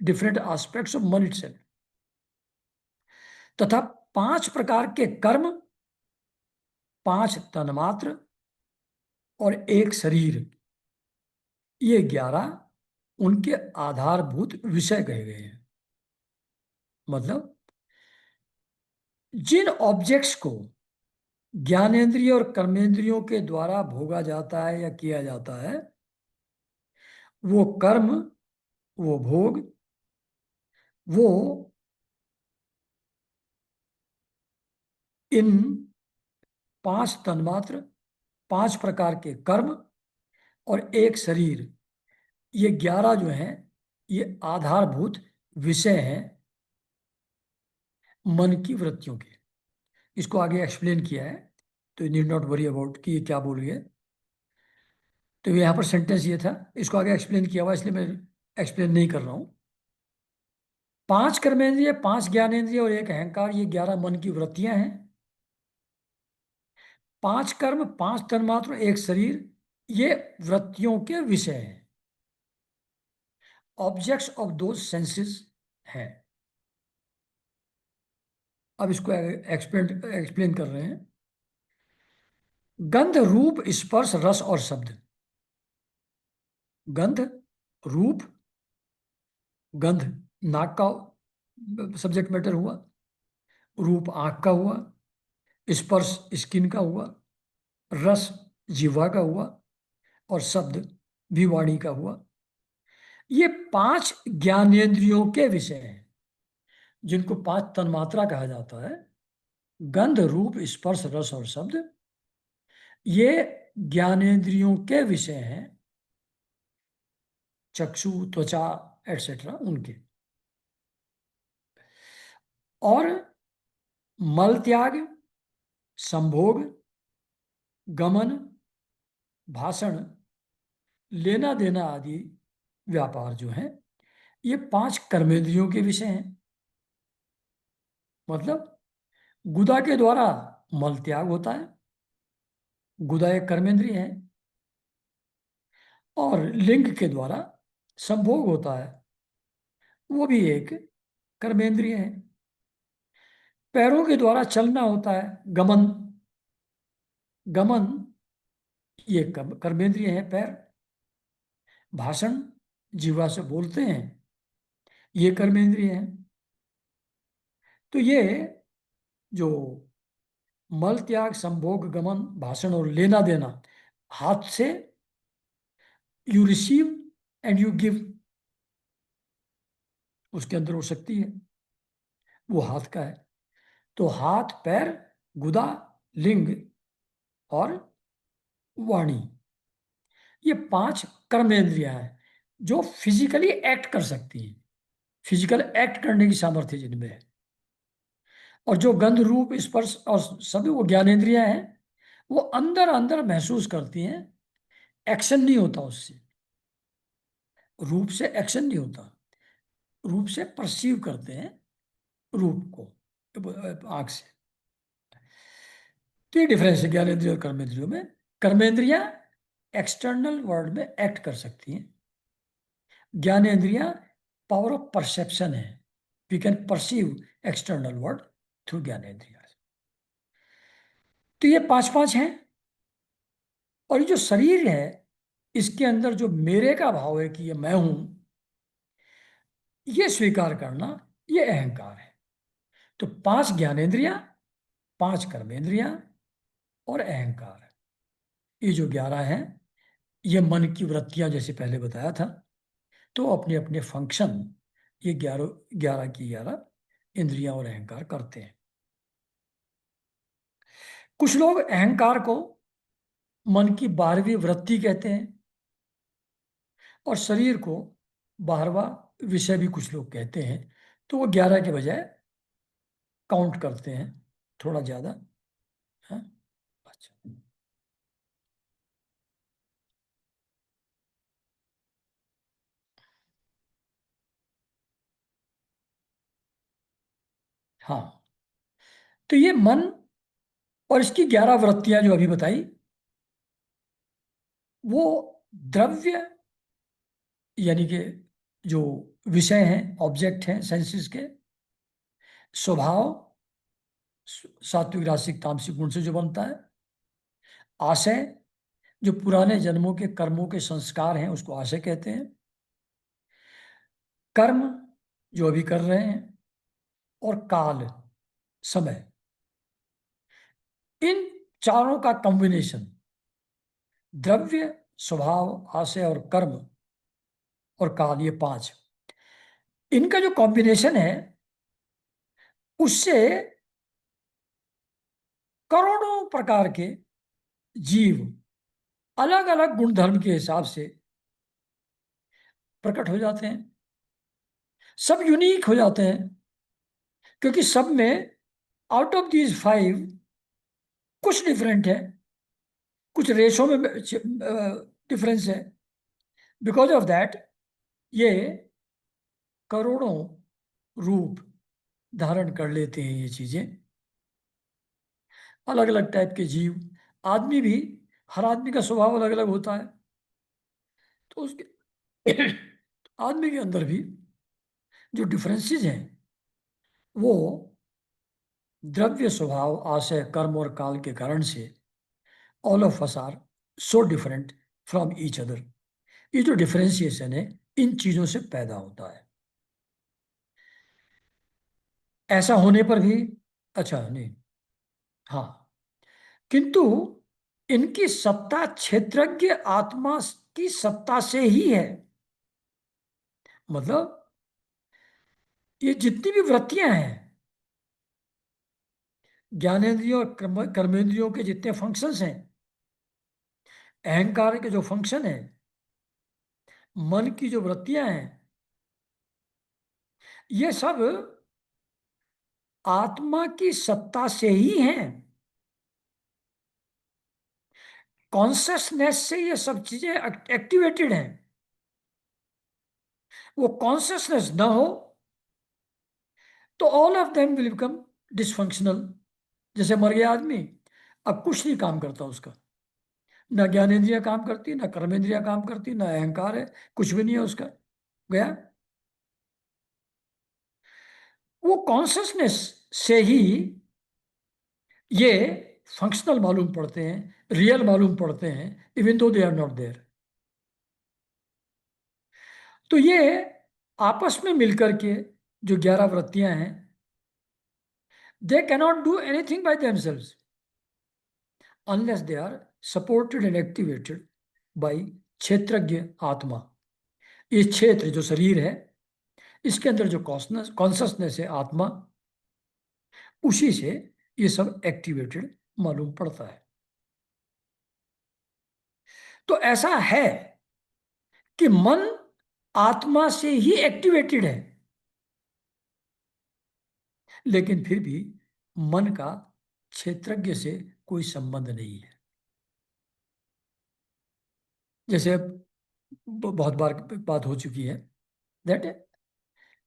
डिफरेंट एस्पेक्ट्स ऑफ मन इटसेल्फ। तथा 5 प्रकार के कर्म, 5 तन्मात्र और एक शरीर, ये 11 उनके आधारभूत विषय कहे गए हैं। मतलब जिन ऑब्जेक्ट्स को ज्ञानेंद्रिय और कर्मेंद्रियों के द्वारा भोगा जाता है या किया जाता है, वो कर्म, वो भोग, वो इन 5 तन्मात्र, 5 प्रकार के कर्म और एक शरीर, ये 11 जो हैं, ये आधारभूत विषय हैं मन की वृत्तियों के। इसको आगे एक्सप्लेन किया है, तो नीड नॉट वरी अबाउट कि ये क्या बोल रही है। तो यहाँ पर सेंटेंस ये था, इसको आगे एक्सप्लेन किया हुआ, इसलिए मैं एक्सप्लेन नहीं कर रहा हूँ। 5 कर्मेंद्रिय, 5 ज्ञानेंद्रिय और एक अहंकार, ये 11 मन की वृत्तियां हैं। 5 कर्म, 5 तन्मात्र, एक शरीर, ये वृत्तियों के विषय हैं, ऑब्जेक्ट्स ऑफ दो सेंसेस हैं। अब इसको एक्सप्लेन एक्सप्लेन कर रहे हैं। गंध, रूप, स्पर्श, रस और शब्द। गंध, रूप, गंध नाक का सब्जेक्ट मैटर हुआ, रूप आंख का हुआ, स्पर्श स्किन का हुआ, रस जीवा का हुआ और शब्द भी वाणी का हुआ। ये 5 ज्ञानेंद्रियों के विषय हैं, जिनको 5 तन्मात्रा कहा जाता है। गंध, रूप, स्पर्श, रस और शब्द, ये ज्ञानेंद्रियों के विषय हैं। चक्षु, त्वचा, एटसेट्रा उनके। और मल त्याग, संभोग, गमन, भाषण, लेना देना आदि व्यापार जो है, ये 5 कर्मेंद्रियों के विषय हैं। मतलब गुदा के द्वारा मल त्याग होता है, गुदा एक कर्मेंद्रिय है। और लिंग के द्वारा संभोग होता है, वो भी एक कर्मेंद्रिय है। पैरों के द्वारा चलना होता है, गमन, गमन ये कर्मेंद्रिय है पैर। भाषण, जीवा से बोलते हैं, ये कर्मेंद्रिय है। तो ये जो मल त्याग, संभोग, गमन, भाषण और लेना देना, हाथ से you receive and you give, उसके अंदर हो सकती है, वो हाथ का है। तो हाथ, पैर, गुदा, लिंग और वाणी, ये 5 कर्मेंद्रियां हैं जो फिजिकली एक्ट कर सकती हैं, फिजिकल एक्ट करने की सामर्थ्य जिनमें है। और जो गंध, रूप, स्पर्श और सभी वो ज्ञानेंद्रियां हैं, वो अंदर अंदर महसूस करती हैं, एक्शन नहीं होता उससे। रूप से एक्शन नहीं होता, रूप से परसीव करते हैं रूप को आंख से। तो ये डिफरेंस है ज्ञानेंद्रियों और कर्मेंद्रियों में। कर्मेंद्रियां एक्सटर्नल वर्ल्ड में एक्ट कर सकती हैं, ज्ञानेंद्रियां पावर ऑफ परसेप्शन है, we can perceive external world through ज्ञानेंद्रिया। तो ये 5 5 हैं। और ये जो शरीर है, इसके अंदर जो मेरे का भाव है कि ये मैं हूं, ये स्वीकार करना, ये अहंकार है। तो 5 ज्ञानेंद्रियां, 5 कर्मेंद्रियां और अहंकार, ये जो 11 हैं, ये मन की वृत्तियां जैसे पहले बताया था। तो अपने अपने फंक्शन ये 11 11 की 11 इंद्रियां और अहंकार करते हैं। कुछ लोग अहंकार को मन की 12वीं वृत्ति कहते हैं, और शरीर को 12वां विषय भी कुछ लोग कहते हैं। तो वो 11 के बजाय काउंट करते हैं थोड़ा ज्यादा। हाँ, अच्छा। हाँ, तो ये मन और इसकी 11 वृत्तियां जो अभी बताई, वो द्रव्य यानी कि जो विषय हैं, ऑब्जेक्ट हैं सेंसेस के, स्वभाव सात्विक राजसिक तामसिक गुण से जो बनता है, आशय जो पुराने जन्मों के कर्मों के संस्कार हैं उसको आशय कहते हैं, कर्म जो अभी कर रहे हैं, और काल समय, इन चारों का कॉम्बिनेशन, द्रव्य, स्वभाव, आशय और कर्म और काल, ये 5, इनका जो कॉम्बिनेशन है, उससे करोड़ों प्रकार के जीव अलग अलग गुणधर्म के हिसाब से प्रकट हो जाते हैं। सब यूनिक हो जाते हैं, क्योंकि सब में आउट ऑफ दीज 5 कुछ डिफरेंट है, कुछ रेशो में डिफरेंस है। बिकॉज ऑफ दैट ये करोड़ों रूप धारण कर लेते हैं ये चीजें, अलग अलग टाइप के जीव। आदमी भी, हर आदमी का स्वभाव अलग अलग होता है। तो उसके आदमी के अंदर भी जो डिफरेंसेस हैं, वो द्रव्य, स्वभाव, आशय, कर्म और काल के कारण से all of us are so different from each other. ये जो डिफरेंशिएशन है, इन चीजों से पैदा होता है। ऐसा होने पर भी, अच्छा नहीं, हाँ, किंतु इनकी सत्ता क्षेत्रज्ञ आत्मा की सत्ता से ही है। मतलब ये जितनी भी वृत्तियां हैं, ज्ञानेंद्रियों और कर्मेंद्रियों के जितने फंक्शंस हैं, अहंकार के जो फंक्शन है, मन की जो वृत्तियां हैं, ये सब आत्मा की सत्ता से ही हैं। कॉन्शसनेस से ये सब चीजें एक्टिवेटेड हैं। वो कॉन्शसनेस ना हो तो all of them will become dysfunctional. जैसे मर गया आदमी, अब कुछ नहीं काम करता उसका, ना ज्ञानेंद्रियां काम करती, ना कर्मेंद्रियां काम करती, ना अहंकार है, कुछ भी नहीं है उसका, गया। वो कॉन्शसनेस से ही ये फंक्शनल मालूम पड़ते हैं, रियल मालूम पड़ते हैं, even though they are not there. तो ये आपस में मिलकर के जो 11 वृत्तियां हैं, they cannot do anything by themselves unless they are supported and activated by क्षेत्रज्ञ आत्मा। ये क्षेत्र जो शरीर है, इसके अंदर जो कॉन्शसनेस है आत्मा, उसी से ये सब एक्टिवेटेड मालूम पड़ता है। तो ऐसा है कि मन आत्मा से ही एक्टिवेटेड है, लेकिन फिर भी मन का क्षेत्रज्ञ से कोई संबंध नहीं है। जैसे बहुत बार बात हो चुकी है दैट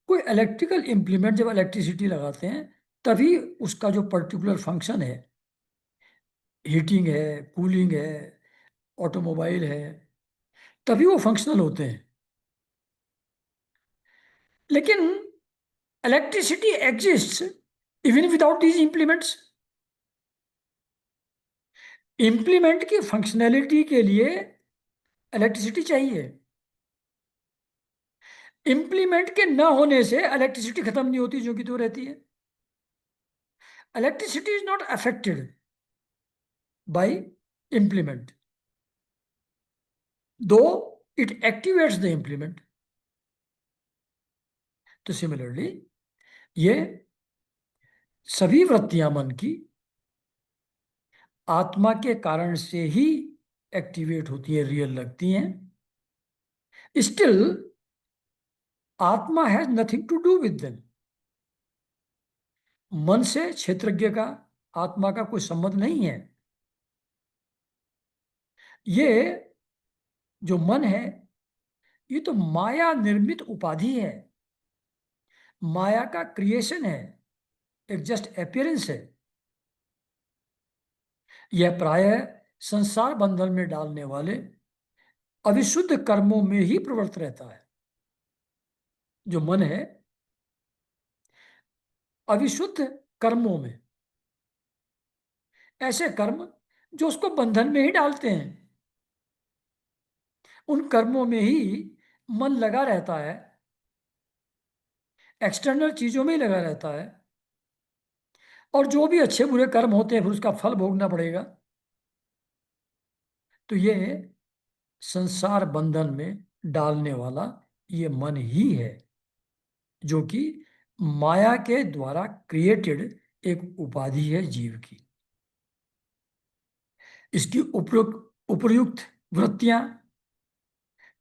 कोई इलेक्ट्रिकल इम्प्लीमेंट जब इलेक्ट्रिसिटी लगाते हैं, तभी उसका जो पर्टिकुलर फंक्शन है, हीटिंग है, कूलिंग है, ऑटोमोबाइल है, तभी वो फंक्शनल होते हैं। लेकिन electricity exists even without these implements. Implement की फंक्शनैलिटी के लिए इलेक्ट्रिसिटी चाहिए। इम्प्लीमेंट के न होने से इलेक्ट्रिसिटी खत्म नहीं होती, जो कि तो रहती है। Electricity is not affected by implement, दो इट एक्टिवेट्स द इम्प्लीमेंट। तो सिमिलरली ये सभी वृत्तियां मन की आत्मा के कारण से ही एक्टिवेट होती है, रियल लगती हैं। स्टिल आत्मा has nothing to do with them. मन से क्षेत्रज्ञ का, आत्मा का कोई संबंध नहीं है। ये जो मन है, ये तो माया निर्मित उपाधि है, माया का क्रिएशन है, एक जस्ट अपीयरेंस है। यह प्रायः संसार बंधन में डालने वाले अविशुद्ध कर्मों में ही प्रवृत्त रहता है। जो मन है, अविशुद्ध कर्मों में, ऐसे कर्म जो उसको बंधन में ही डालते हैं, उन कर्मों में ही मन लगा रहता है, एक्सटर्नल चीजों में ही लगा रहता है। और जो भी अच्छे बुरे कर्म होते हैं, फिर उसका फल भोगना पड़ेगा। तो ये संसार बंधन में डालने वाला ये मन ही है, जो कि माया के द्वारा क्रिएटेड एक उपाधि है जीव की। इसकी उपयुक्त उपयुक्त वृत्तियां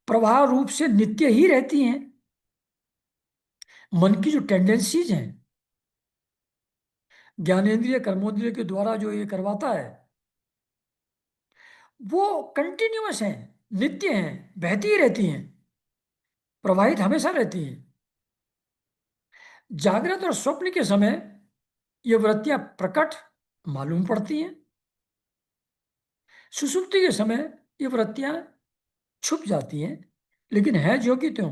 प्रवाह रूप से नित्य ही रहती हैं। मन की जो टेंडेंसीज हैं, ज्ञानेंद्रिय कर्मेंद्रिय के द्वारा जो ये करवाता है, वो कंटिन्यूअस हैं, नित्य हैं, बहती ही रहती हैं, प्रवाहित हमेशा रहती हैं। जागृत और स्वप्न के समय ये वृत्तियां प्रकट मालूम पड़ती हैं। सुषुप्ति के समय ये वृत्तियां छुप जाती हैं, लेकिन है जो कि त्यों।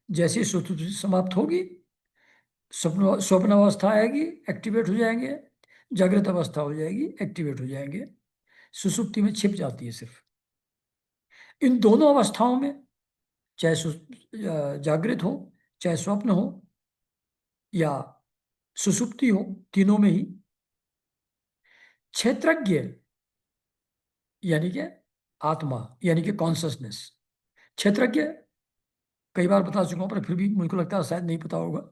जैसे सुषुप्ति समाप्त होगी, स्वप्न स्वप्न अवस्था आएगी, एक्टिवेट हो जाएंगे, जागृत अवस्था हो जाएगी, एक्टिवेट हो जाएंगे। सुषुप्ति में छिप जाती है सिर्फ। इन दोनों अवस्थाओं में, चाहे जागृत हो, चाहे स्वप्न हो, या सुषुप्ति हो, तीनों में ही क्षेत्रज्ञ यानी कि आत्मा, यानी कि कॉन्शसनेस, क्षेत्रज्ञ कई बार बता चुका हूं, पर फिर भी मुझको लगता है शायद नहीं पता होगा।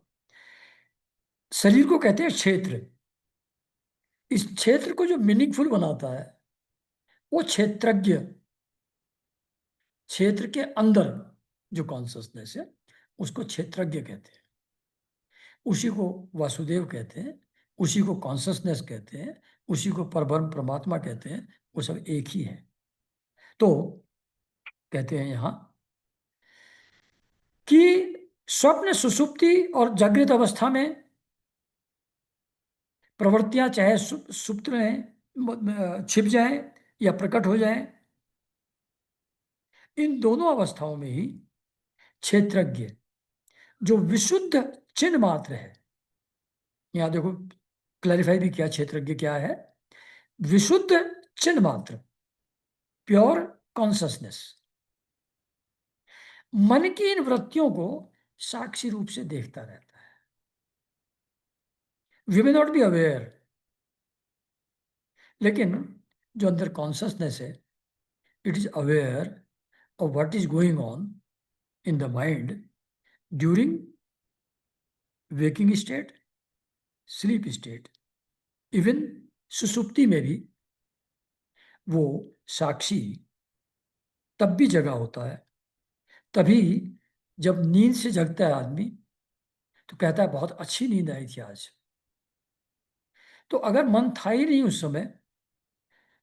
शरीर को कहते हैं क्षेत्र। इस क्षेत्र को जो मीनिंगफुल बनाता है, वो क्षेत्रज्ञ, क्षेत्र के अंदर जो कॉन्शसनेस है, उसको क्षेत्रज्ञ कहते हैं, उसी को वासुदेव कहते हैं, उसी को कॉन्शसनेस कहते हैं, उसी को परब्रह्म परमात्मा कहते हैं। वो सब एक ही है। तो कहते हैं यहां कि स्वप्न सुषुप्ति और जागृत अवस्था में प्रवृत्तियां चाहे सुप्त रहें, छिप जाएं या प्रकट हो जाएं, इन दोनों अवस्थाओं में ही क्षेत्रज्ञ जो विशुद्ध चिन्ह मात्र है, यहां देखो क्लैरिफाई भी किया क्षेत्रज्ञ क्या है, विशुद्ध चिन्ह मात्र, प्योर कॉन्शसनेस, मन की इन वृत्तियों को साक्षी रूप से देखता रहता है। We may not be aware, लेकिन जो अंदर कॉन्शसनेस है, it is aware of what is going on in the mind during waking state, sleep state, even सुसुप्ति में भी वो साक्षी तब भी जगा होता है। तभी जब नींद से जगता है आदमी तो कहता है बहुत अच्छी नींद आई थी आज। तो अगर मन था ही नहीं उस समय,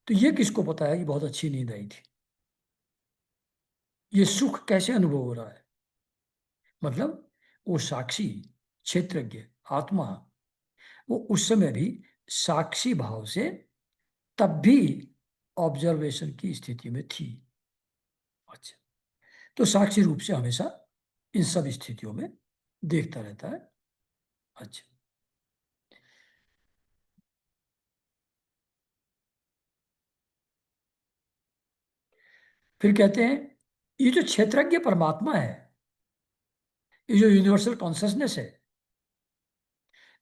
तो ये किसको पता है कि बहुत अच्छी नींद आई थी? ये सुख कैसे अनुभव हो रहा है? मतलब वो साक्षी, क्षेत्रज्ञ आत्मा, वो उस समय भी साक्षी भाव से तब भी ऑब्जर्वेशन की स्थिति में थी। अच्छा, तो साक्षी रूप से हमेशा इन सब स्थितियों में देखता रहता है। अच्छा, फिर कहते हैं ये जो क्षेत्रज्ञ परमात्मा है, ये जो यूनिवर्सल कॉन्शसनेस है,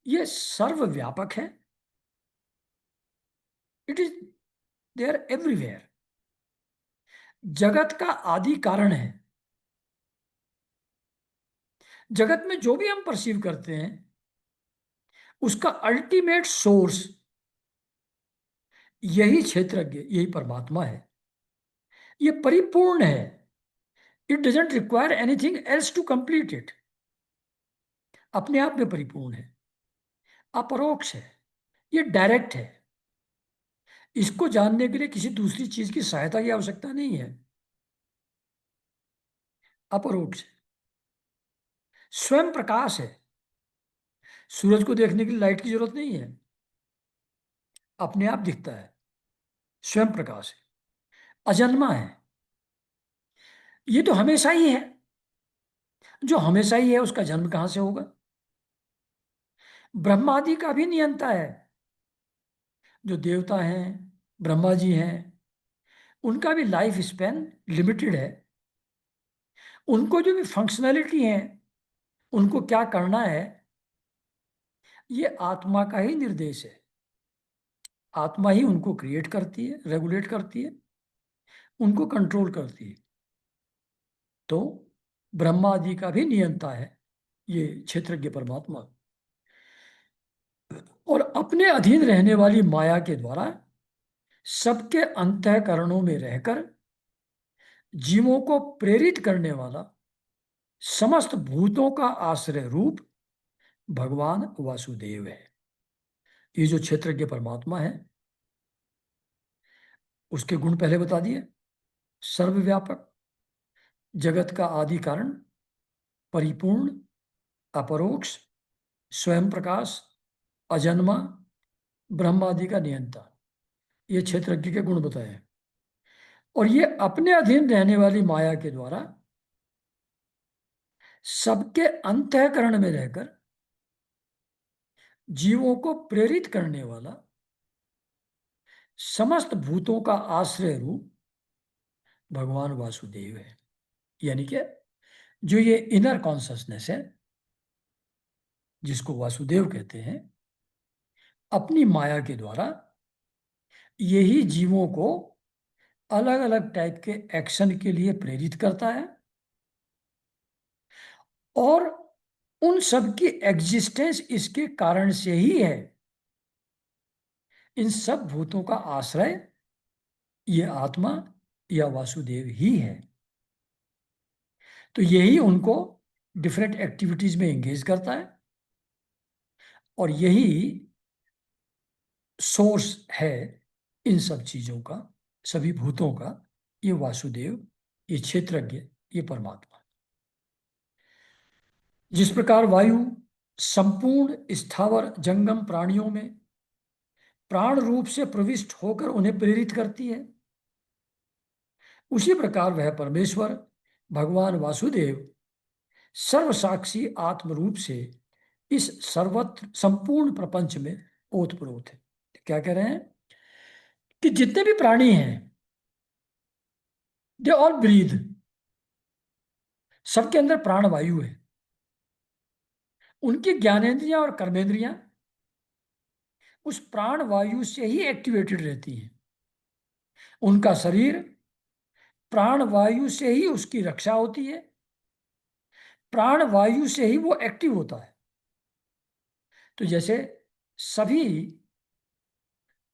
ये सर्वव्यापक है। इट इज देयर एवरीवेयर, जगत का आदि कारण है। जगत में जो भी हम परसीव करते हैं, उसका अल्टीमेट सोर्स यही क्षेत्रज्ञ, यही परमात्मा है। ये परिपूर्ण है। It doesn't require anything else to complete it. अपने आप में परिपूर्ण है, अपरोक्ष है, ये डायरेक्ट है। इसको जानने के लिए किसी दूसरी चीज की सहायता की आवश्यकता नहीं है। अपरोक्ष है, स्वयं प्रकाश है। सूरज को देखने के लिए लाइट की जरूरत नहीं है, अपने आप दिखता है, स्वयं प्रकाश है, अजन्मा है। ये तो हमेशा ही है। जो हमेशा ही है उसका जन्म कहां से होगा? ब्रह्मादि का भी नियंता है। जो देवता हैं, ब्रह्मा जी हैं, उनका भी लाइफ स्पैन लिमिटेड है। उनको जो भी फंक्शनैलिटी है, उनको क्या करना है, ये आत्मा का ही निर्देश है। आत्मा ही उनको क्रिएट करती है, रेगुलेट करती है, उनको कंट्रोल करती है। तो ब्रह्मा आदि का भी नियंता है ये क्षेत्रज्ञ परमात्मा। और अपने अधीन रहने वाली माया के द्वारा सबके अंतःकरणों में रहकर जीवों को प्रेरित करने वाला समस्त भूतों का आश्रय रूप भगवान वासुदेव है। ये जो क्षेत्रज्ञ परमात्मा है, उसके गुण पहले बता दिए। सर्वव्यापक, जगत का आदि कारण, परिपूर्ण, अपरोक्ष, स्वयं प्रकाश, अजन्मा, ब्रह्मादि का नियंता। ये क्षेत्रज्ञ के गुण बताए हैं। और ये अपने अधीन रहने वाली माया के द्वारा सबके अंतःकरण में रहकर जीवों को प्रेरित करने वाला समस्त भूतों का आश्रय रूप भगवान वासुदेव है। यानी कि जो ये इनर कॉन्शसनेस है, जिसको वासुदेव कहते हैं, अपनी माया के द्वारा यही जीवों को अलग अलग टाइप के एक्शन के लिए प्रेरित करता है। और उन सब की एग्जिस्टेंस इसके कारण से ही है। इन सब भूतों का आश्रय ये आत्मा या वासुदेव ही है। तो यही उनको डिफरेंट एक्टिविटीज में एंगेज करता है, और यही सोर्स है इन सब चीजों का, सभी भूतों का। ये वासुदेव, ये क्षेत्रज्ञ, ये परमात्मा। जिस प्रकार वायु संपूर्ण स्थावर जंगम प्राणियों में प्राण रूप से प्रविष्ट होकर उन्हें प्रेरित करती है, उसी प्रकार वह परमेश्वर भगवान वासुदेव सर्वसाक्षी आत्म रूप से इस सर्वत्र संपूर्ण प्रपंच में ओतप्रोत है। क्या कह रहे हैं कि जितने भी प्राणी हैं, दे ऑल ब्रीथ, सबके अंदर प्राण वायु है। उनकी ज्ञानेंद्रियां और कर्मेंद्रियां उस प्राण वायु से ही एक्टिवेटेड रहती हैं। उनका शरीर प्राण वायु से ही उसकी रक्षा होती है, प्राण वायु से ही वो एक्टिव होता है। तो जैसे सभी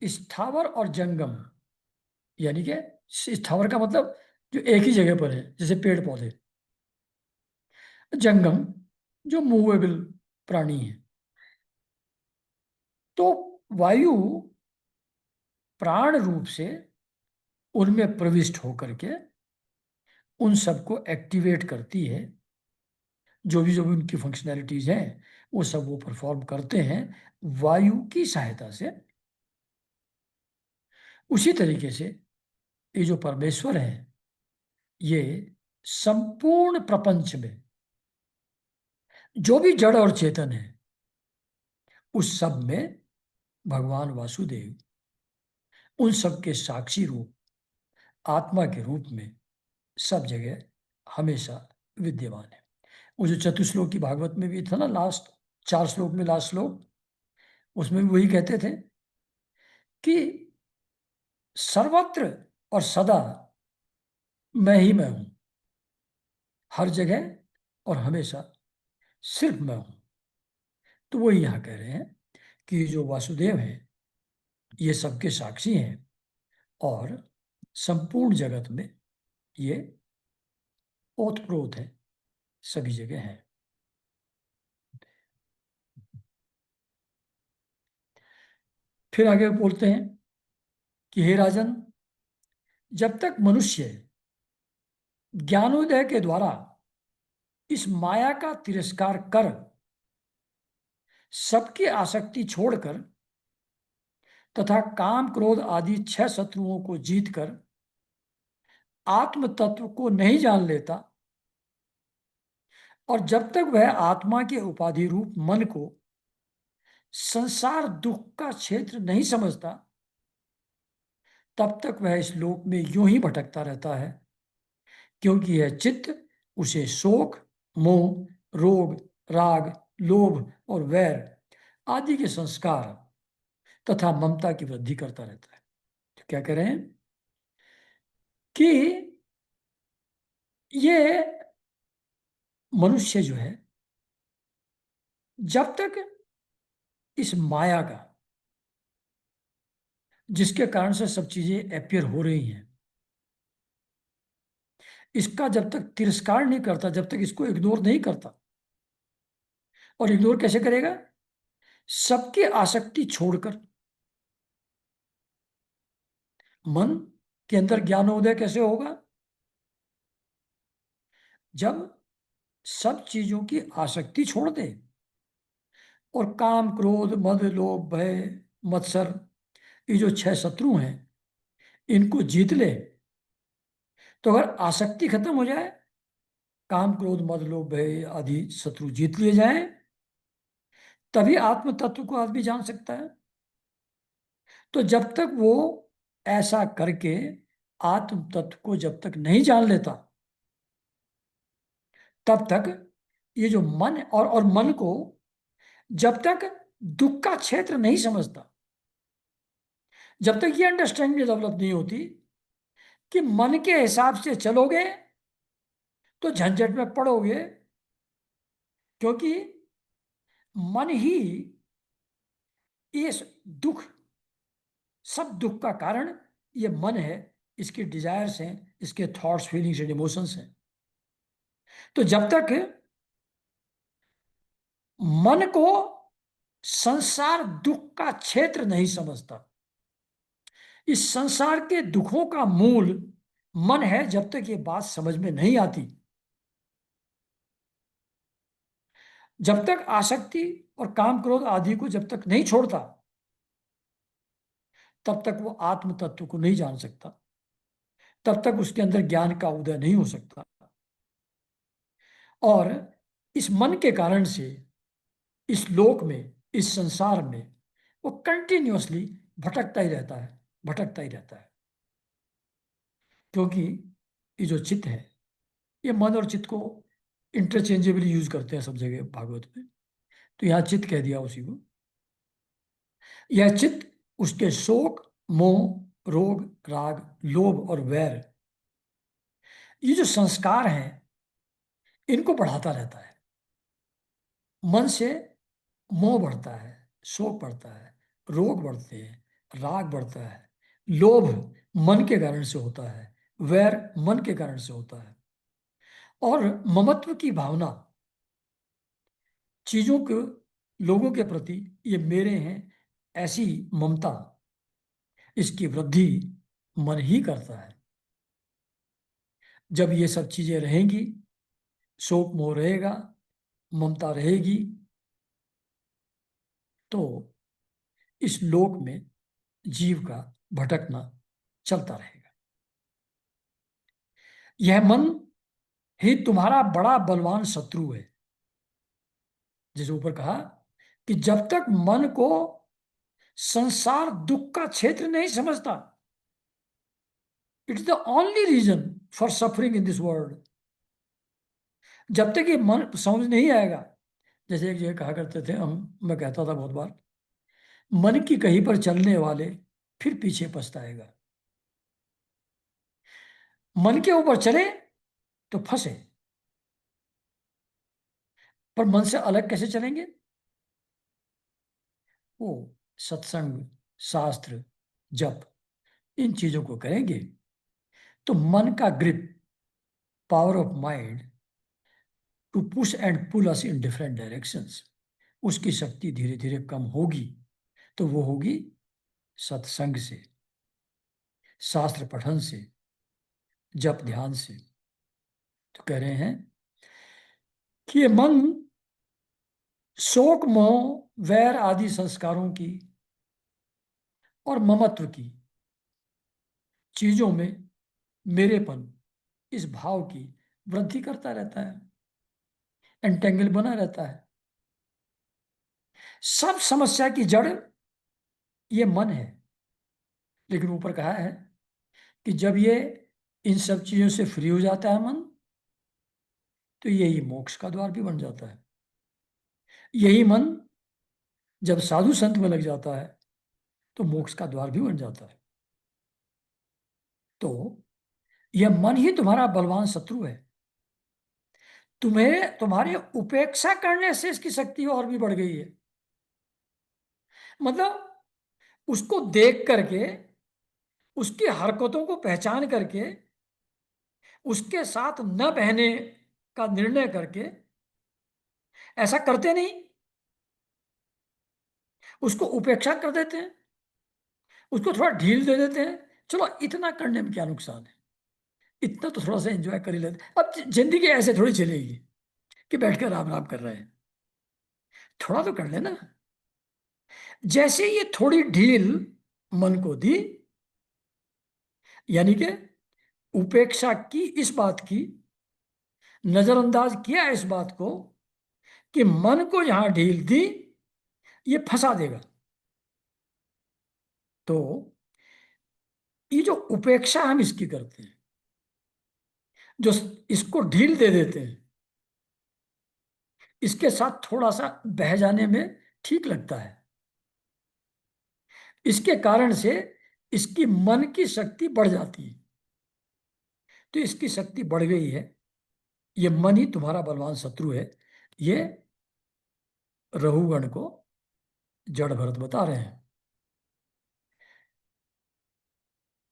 स्थावर और जंगम, यानी कि स्थावर का मतलब जो एक ही जगह पर है, जैसे पेड़ पौधे, जंगम जो मूवेबल प्राणी है, तो वायु प्राण रूप से उनमें प्रविष्ट होकर के उन सबको एक्टिवेट करती है। जो भी उनकी फंक्शनैलिटीज हैं वो सब वो परफॉर्म करते हैं वायु की सहायता से। उसी तरीके से ये जो परमेश्वर है, ये संपूर्ण प्रपंच में जो भी जड़ और चेतन है, उस सब में भगवान वासुदेव उन सब के साक्षी रूप, आत्मा के रूप में सब जगह हमेशा विद्यमान है। वो जो चतुश्लोक की भागवत में भी था ना, लास्ट 4 श्लोक में, लास्ट श्लोक, उसमें भी वही कहते थे कि सर्वत्र और सदा मैं ही मैं हूं, हर जगह और हमेशा सिर्फ मैं हूं। तो वो यहां कह रहे हैं कि जो वासुदेव हैं ये सबके साक्षी हैं, और संपूर्ण जगत में ये ओतप्रोत है, सभी जगह है। फिर आगे बोलते हैं कि हे राजन, जब तक मनुष्य ज्ञानोदय के द्वारा इस माया का तिरस्कार कर सबकी आसक्ति छोड़कर तथा काम क्रोध आदि 6 शत्रुओं को जीतकर आत्म तत्व को नहीं जान लेता, और जब तक वह आत्मा के उपाधि रूप मन को संसार दुख का क्षेत्र नहीं समझता, तब तक वह इस लोक में यूं ही भटकता रहता है, क्योंकि यह चित्त उसे शोक, मोह, रोग, राग, लोभ और वैर आदि के संस्कार तथा ममता की वृद्धि करता रहता है। तो क्या कह रहे हैं कि ये मनुष्य जो है, जब तक इस माया का, जिसके कारण से सब चीजें अपियर हो रही हैं, इसका जब तक तिरस्कार नहीं करता, जब तक इसको इग्नोर नहीं करता, और इग्नोर कैसे करेगा? सबकी आसक्ति छोड़कर। मन के अंदर ज्ञानोदय कैसे होगा? जब सब चीजों की आसक्ति छोड़ दे और काम क्रोध मद लोभ भय मत्सर, ये जो 6 शत्रु हैं, इनको जीत ले। तो अगर आसक्ति खत्म हो जाए, काम क्रोध मद लोभ भय आदि शत्रु जीत लिए जाएं, तभी आत्म तत्व को आदमी जान सकता है। तो जब तक वो ऐसा करके आत्म तत्व को जब तक नहीं जान लेता, तब तक ये जो मन और मन को जब तक दुख का क्षेत्र नहीं समझता, जब तक ये अंडरस्टैंडिंग डेवलप नहीं होती कि मन के हिसाब से चलोगे तो झंझट में पड़ोगे, क्योंकि मन ही इस दुख, सब दुख का कारण ये मन है, इसके डिजायर्स हैं, इसके थॉट्स फीलिंग्स एंड इमोशंस हैं। तो जब तक मन को संसार दुख का क्षेत्र नहीं समझता, इस संसार के दुखों का मूल मन है, जब तक ये बात समझ में नहीं आती, जब तक आसक्ति और काम क्रोध आदि को जब तक नहीं छोड़ता, तब तक वो आत्म तत्व को नहीं जान सकता, तब तक उसके अंदर ज्ञान का उदय नहीं हो सकता। और इस मन के कारण से इस लोक में, इस संसार में वो कंटिन्यूअसली भटकता ही रहता है, भटकता ही रहता है। क्योंकि ये जो चित्त है, ये मन और चित्त को इंटरचेंजेबली यूज करते हैं सब जगह भागवत में, तो यहाँ चित्त कह दिया उसी को। यह चित्त उसके शोक, मोह, रोग, राग, लोभ और वैर, ये जो संस्कार हैं, इनको बढ़ाता रहता है। मन से मोह बढ़ता है, शोक बढ़ता है, रोग बढ़ते हैं, राग बढ़ता है, लोभ मन के कारण से होता है, वैर मन के कारण से होता है, और ममत्व की भावना, चीजों के, लोगों के प्रति ये मेरे हैं, ऐसी ममता, इसकी वृद्धि मन ही करता है। जब ये सब चीजें रहेंगी, शोक मोह रहेगा, ममता रहेगी, तो इस लोक में जीव का भटकना चलता रहेगा। यह मन ही तुम्हारा बड़ा बलवान शत्रु है। जैसे ऊपर कहा कि जब तक मन को संसार दुख का क्षेत्र नहीं समझता, it is the only reason for suffering in this world, जब तक ये मन समझ नहीं आएगा। जैसे एक जगह कहा करते थे हम, मैं कहता था बहुत बार, मन की कहीं पर चलने वाले फिर पीछे पछताएगा। मन के ऊपर चले तो फंसे, पर मन से अलग कैसे चलेंगे? वो सत्संग, शास्त्र, जप, इन चीजों को करेंगे तो मन का grip, power of mind to push and pull us in different directions, उसकी शक्ति धीरे धीरे कम होगी। तो वो होगी सत्संग से, शास्त्र पठन से, जप ध्यान से। तो कह रहे हैं कि ये मन शोक, मोह, वैर आदि संस्कारों की और ममत्व की चीजों में मेरेपन, इस भाव की वृद्धि करता रहता है, एंटेंगल बना रहता है। सब समस्या की जड़ ये मन है। लेकिन ऊपर कहा है कि जब ये इन सब चीजों से फ्री हो जाता है मन, तो यही मोक्ष का द्वार भी बन जाता है। यही मन जब साधु संत में लग जाता है, तो मोक्ष का द्वार भी बन जाता है। तो यह मन ही तुम्हारा बलवान शत्रु है। तुम्हें, तुम्हारी उपेक्षा करने से इसकी शक्ति और भी बढ़ गई है। मतलब उसको देख करके, उसकी हरकतों को पहचान करके, उसके साथ न बहने का निर्णय करके, ऐसा करते नहीं, उसको उपेक्षा कर देते हैं, उसको थोड़ा ढील दे देते हैं। चलो इतना करने में क्या नुकसान है, इतना तो थोड़ा सा एंजॉय कर ही लेते हैं। अब जिंदगी ऐसे थोड़ी चलेगी कि बैठकर राम राम कर रहे हैं, थोड़ा तो कर लेना। जैसे ये थोड़ी ढील मन को दी, यानी कि उपेक्षा की, इस बात की, नजरअंदाज किया इस बात को कि मन को यहां ढील दी, ये फंसा देगा। तो ये जो उपेक्षा हम इसकी करते हैं, जो इसको ढील दे देते हैं, इसके साथ थोड़ा सा बह जाने में ठीक लगता है, इसके कारण से इसकी मन की शक्ति बढ़ जाती है। तो इसकी शक्ति बढ़ गई है। ये मन ही तुम्हारा बलवान शत्रु है, ये रहुगण को जड़ भरत बता रहे हैं।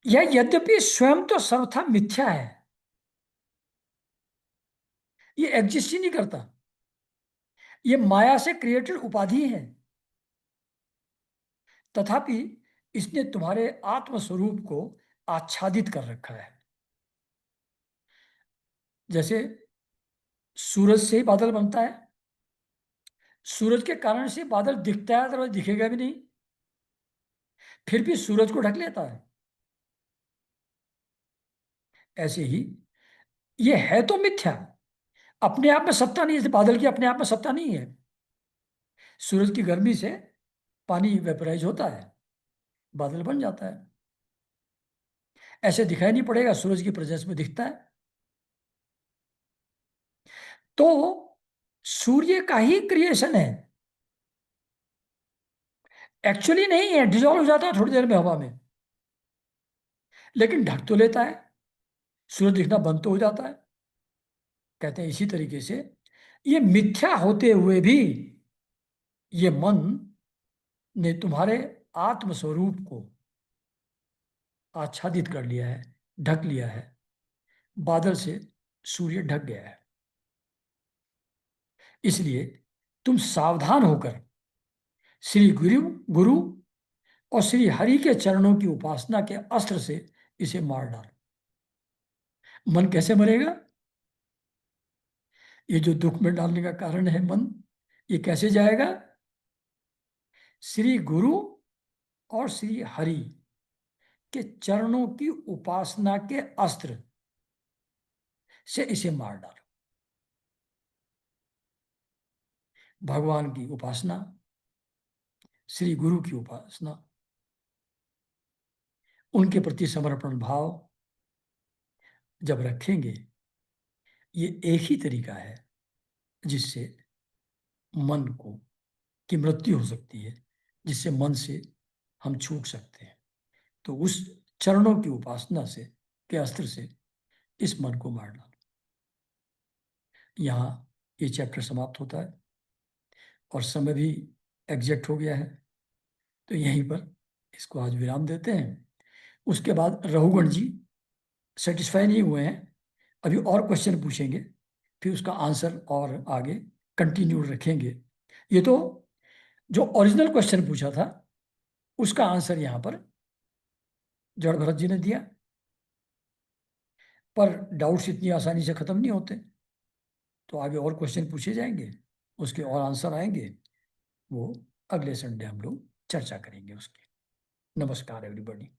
यह यद्यपि स्वयं तो सर्वथा मिथ्या है, ये एग्जिस्ट ही नहीं करता। ये माया से क्रिएटेड उपाधि है। तथापि इसने तुम्हारे आत्म स्वरूप को आच्छादित कर रखा है। जैसे सूरज से ही बादल बनता है, सूरज के कारण से बादल दिखता है, अदरवाइज दिखेगा भी नहीं, फिर भी सूरज को ढक लेता है। ऐसे ही ये है तो मिथ्या, अपने आप में सत्ता नहीं है, जैसे बादल की अपने आप में सत्ता नहीं है। सूरज की गर्मी से पानी वेपराइज होता है, बादल बन जाता है। ऐसे दिखाई नहीं पड़ेगा, सूरज की प्रेजेंस में दिखता है। तो सूर्य का ही क्रिएशन है, एक्चुअली नहीं है, डिजॉल्व हो जाता है थोड़ी देर में हवा में, लेकिन ढक तो लेता है, सूरज दिखना बंद तो हो जाता है। कहते हैं इसी तरीके से ये मिथ्या होते हुए भी ये मन ने तुम्हारे आत्म स्वरूप को आच्छादित कर लिया है, ढक लिया है। बादल से सूर्य ढक गया है। इसलिए तुम सावधान होकर श्री गुरु गुरु और श्री हरि के चरणों की उपासना के अस्त्र से इसे मार डालो। मन कैसे मरेगा? ये जो दुख में डालने का कारण है मन, ये कैसे जाएगा? श्री गुरु और श्री हरि के चरणों की उपासना के अस्त्र से इसे मार डालो। भगवान की उपासना, श्री गुरु की उपासना, उनके प्रति समर्पण भाव जब रखेंगे, ये एक ही तरीका है जिससे मन को की मृत्यु हो सकती है, जिससे मन से हम छूट सकते हैं। तो उस चरणों की उपासना से के अस्त्र से इस मन को मार डालो। यहाँ ये चैप्टर समाप्त होता है और समय भी एग्जैक्ट हो गया है, तो यहीं पर इसको आज विराम देते हैं। उसके बाद रघुगण जी सेटिस्फाई नहीं हुए हैं, अभी और क्वेश्चन पूछेंगे, फिर उसका आंसर और आगे कंटिन्यू रखेंगे। ये तो जो ओरिजिनल क्वेश्चन पूछा था उसका आंसर यहाँ पर जड़ भरत जी ने दिया, पर डाउट्स इतनी आसानी से खत्म नहीं होते, तो आगे और क्वेश्चन पूछे जाएंगे, उसके और आंसर आएंगे, वो अगले संडे हम लोग चर्चा करेंगे उसकी। नमस्कार एवरीबॉडी।